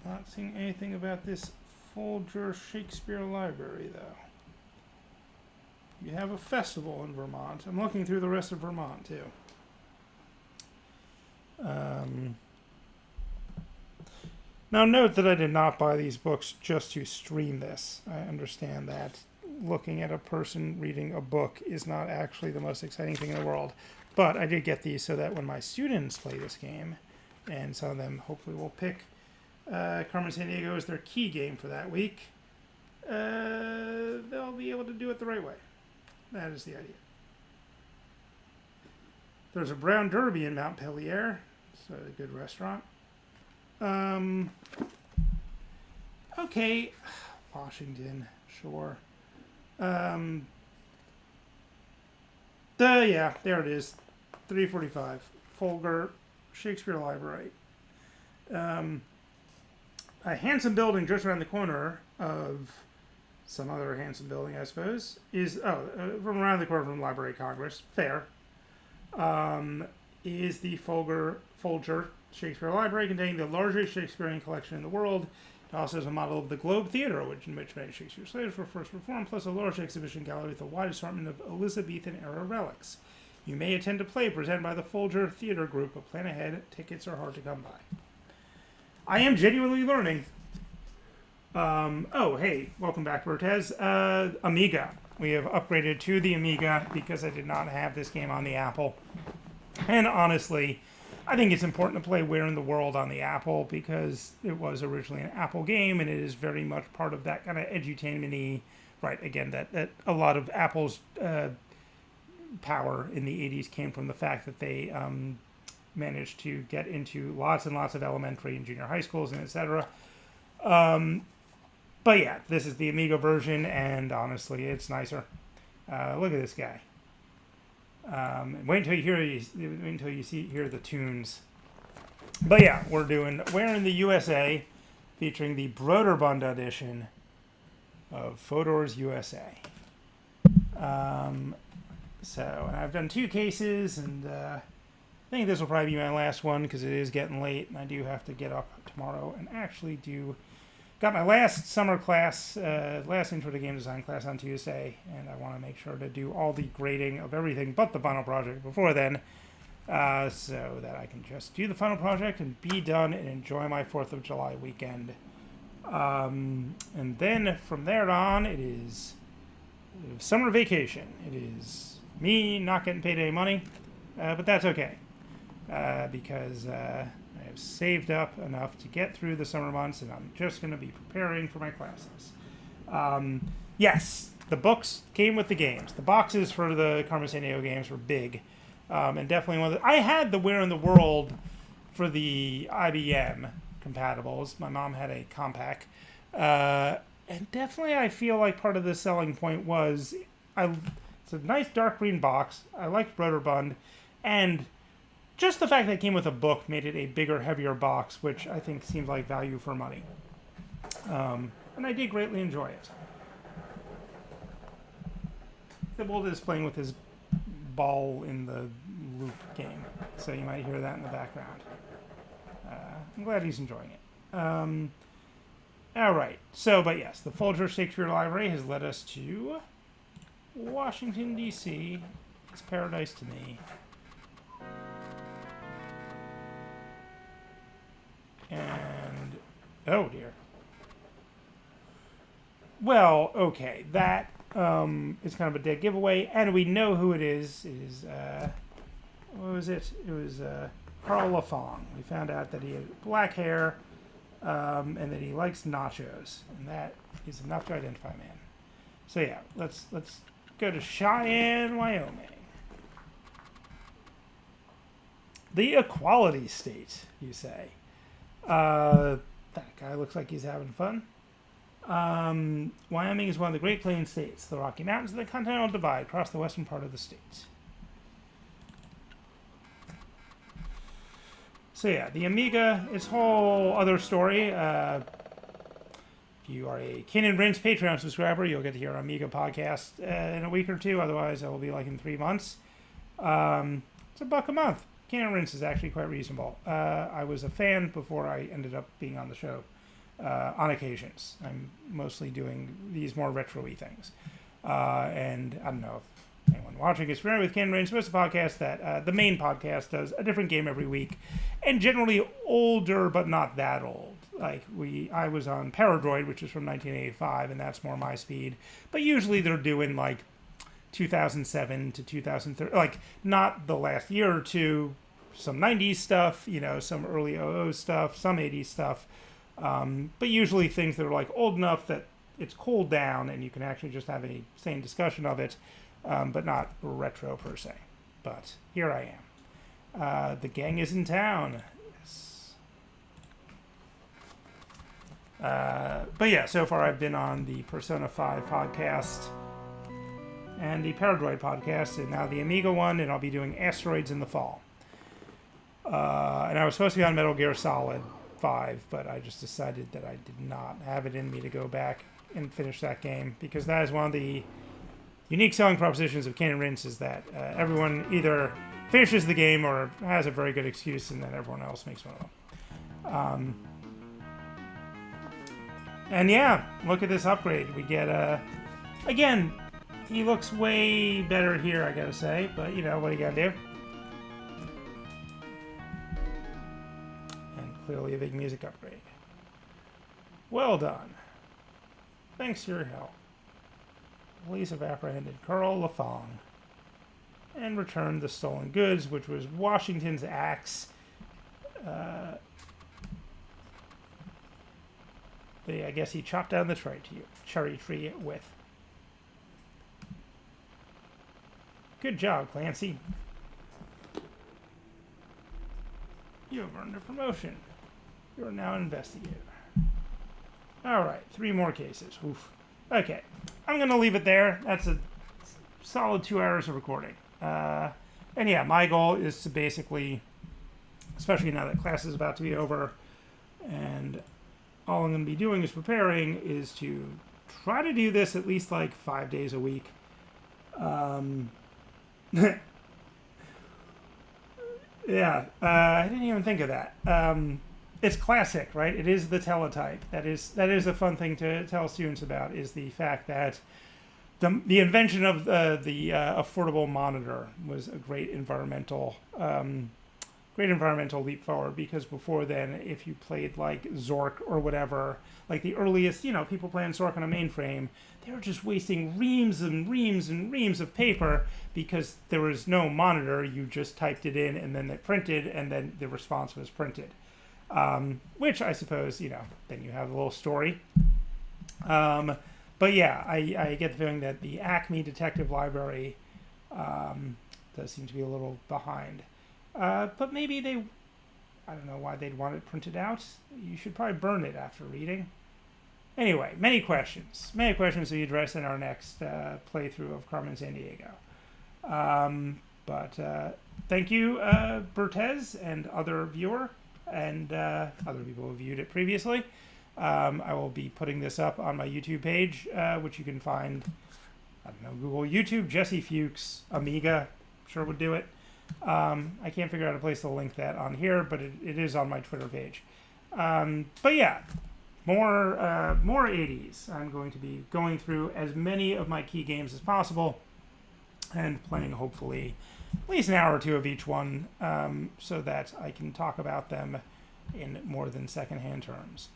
A: Not seeing anything about this Folger Shakespeare Library, though. You have a festival in Vermont. I'm looking through the rest of Vermont, too. Now, note that I did not buy these books just to stream this. I understand that looking at a person reading a book is not actually the most exciting thing in the world. But I did get these so that when my students play this game, and some of them hopefully will pick Carmen Sandiego as their key game for that week, they'll be able to do it the right way. That is the idea. There's a Brown Derby in Montpelier. It's a good restaurant. Okay. Washington, sure. Yeah, there it is. 345. Folger Shakespeare Library. A handsome building just around the corner of some other handsome building, I suppose, is, from around the corner from Library of Congress, fair, is the Folger Shakespeare Library, containing the largest Shakespearean collection in the world. It also is a model of the Globe Theatre, in which many Shakespeare slaves were first performed, plus a large exhibition gallery with a wide assortment of Elizabethan-era relics. You may attend a play presented by the Folger Theatre Group, but plan ahead. Tickets are hard to come by. I am genuinely learning. Hey, welcome back, Bertez. Amiga. We have upgraded to the Amiga because I did not have this game on the Apple. And honestly, I think it's important to play Where in the World on the Apple because it was originally an Apple game and it is very much part of that kind of edutainment-y, right, again, that a lot of Apple's power in the 80s came from the fact that they managed to get into lots and lots of elementary and junior high schools and etc. But yeah, this is the Amiga version, and honestly, it's nicer. Look at this guy. Wait until you hear the tunes. But yeah, we're doing Where in the USA, featuring the Brøderbund Edition of Fodor's USA. And I've done 2 cases, and I think this will probably be my last one because it is getting late, and I do have to get up tomorrow and actually got my last summer class, last intro to game design class on Tuesday, and I want to make sure to do all the grading of everything but the final project before then, so that I can just do the final project and be done and enjoy my 4th of July weekend. And then from there on, it is summer vacation. It is me not getting paid any money, but that's okay, because I have saved up enough to get through the summer months, and I'm just going to be preparing for my classes. Yes, the books came with the games. The boxes for the Carmen Sandiego games were big, and definitely one of the... I had the Where in the World for the IBM compatibles. My mom had a compact. And definitely I feel like part of the selling point was... it's a nice dark green box. I liked Brøderbund, and just the fact that it came with a book made it a bigger, heavier box, which I think seems like value for money. And I did greatly enjoy it. Thibault is playing with his ball in the loop game, so you might hear that in the background. I'm glad he's enjoying it. All right, but yes, the Folger Shakespeare Library has led us to Washington, D.C. It's paradise to me. And, oh dear. Well, okay, that is kind of a dead giveaway, and we know who it is. It is, what was it? It was Carl Lafong. We found out that he had black hair, and that he likes nachos, and that is enough to identify a man. So yeah, let's go to Cheyenne, Wyoming. The Equality State, you say. That guy looks like he's having fun. Wyoming is one of the Great Plains states. The Rocky Mountains and the Continental Divide cross the western part of the state. So yeah, the Amiga is a whole other story. If you are a Kin and Rince Patreon subscriber, you'll get to hear our Amiga podcast in a week or two. Otherwise, it will be like in 3 months. It's $1 a month. Kin and Rince is actually quite reasonable. I was a fan before I ended up being on the show on occasions. I'm mostly doing these more retro-y things. And I don't know if anyone watching is familiar with Kin and Rince. It's a podcast that the main podcast does a different game every week, and generally older, but not that old. Like I was on Paradroid, which is from 1985, and that's more my speed. But usually they're doing like 2007 to 2030, like not the last year or two, some 90s stuff, some early 00 stuff, some 80s stuff, but usually things that are like old enough that it's cooled down and you can actually just have a sane discussion of it, but not retro per se. But here I am. The gang is in town. Yes. But yeah, so far I've been on the Persona 5 podcast and the Paradroid podcast, and now the Amiga one, and I'll be doing Asteroids in the fall. And I was supposed to be on Metal Gear Solid 5, but I just decided that I did not have it in me to go back and finish that game, because that is one of the unique selling propositions of Cane and Rinse, is that everyone either finishes the game or has a very good excuse, and then everyone else makes one of them. And yeah, look at this upgrade. We get again, he looks way better here, I gotta say, but you know, what are you gonna do? And clearly a big music upgrade. Well done. Thanks for your help. Police have apprehended Carl Lafong and returned the stolen goods, which was Washington's axe. I guess he chopped down the cherry tree with. Good job, Clancy. You have earned a promotion. You are now an investigator. Alright, 3 more cases. Oof. Okay, I'm going to leave it there. That's a solid 2 hours of recording. And yeah, my goal is to basically, especially now that class is about to be over, and all I'm going to be doing is preparing, is to try to do this at least like 5 days a week. Yeah, I didn't even think of that. It's classic, right? It is the teletype. That is a fun thing to tell students about, is the fact that the invention of the affordable monitor was a great environmental leap forward, because before then, if you played like Zork or whatever, like the earliest, people playing Zork on a mainframe, they were just wasting reams and reams and reams of paper because there was no monitor. You just typed it in and then it printed, and then the response was printed. Which I suppose, then you have a little story. But yeah, I get the feeling that the Acme Detective Library does seem to be a little behind. But maybe I don't know why they'd want it printed out. You should probably burn it after reading. Anyway, many questions to be addressed in our next playthrough of Carmen Sandiego. But thank you, Bertez and other viewer, and other people who viewed it previously. I will be putting this up on my YouTube page, which you can find, I don't know, Google YouTube, Jesse Fuchs, Amiga, sure would do it. I can't figure out how to place the link that on here, but it is on my Twitter page. But yeah, more 80s. I'm going to be going through as many of my key games as possible and playing hopefully at least an hour or 2 of each one, so that I can talk about them in more than secondhand terms.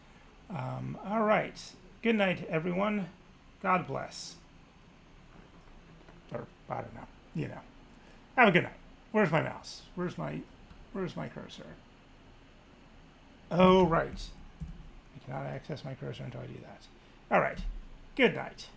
A: All right. Good night, everyone. God bless. Or, I don't know. Have a good night. Where's my mouse? Where's my cursor? Oh, right. I cannot access my cursor until I do that. All right. Good night.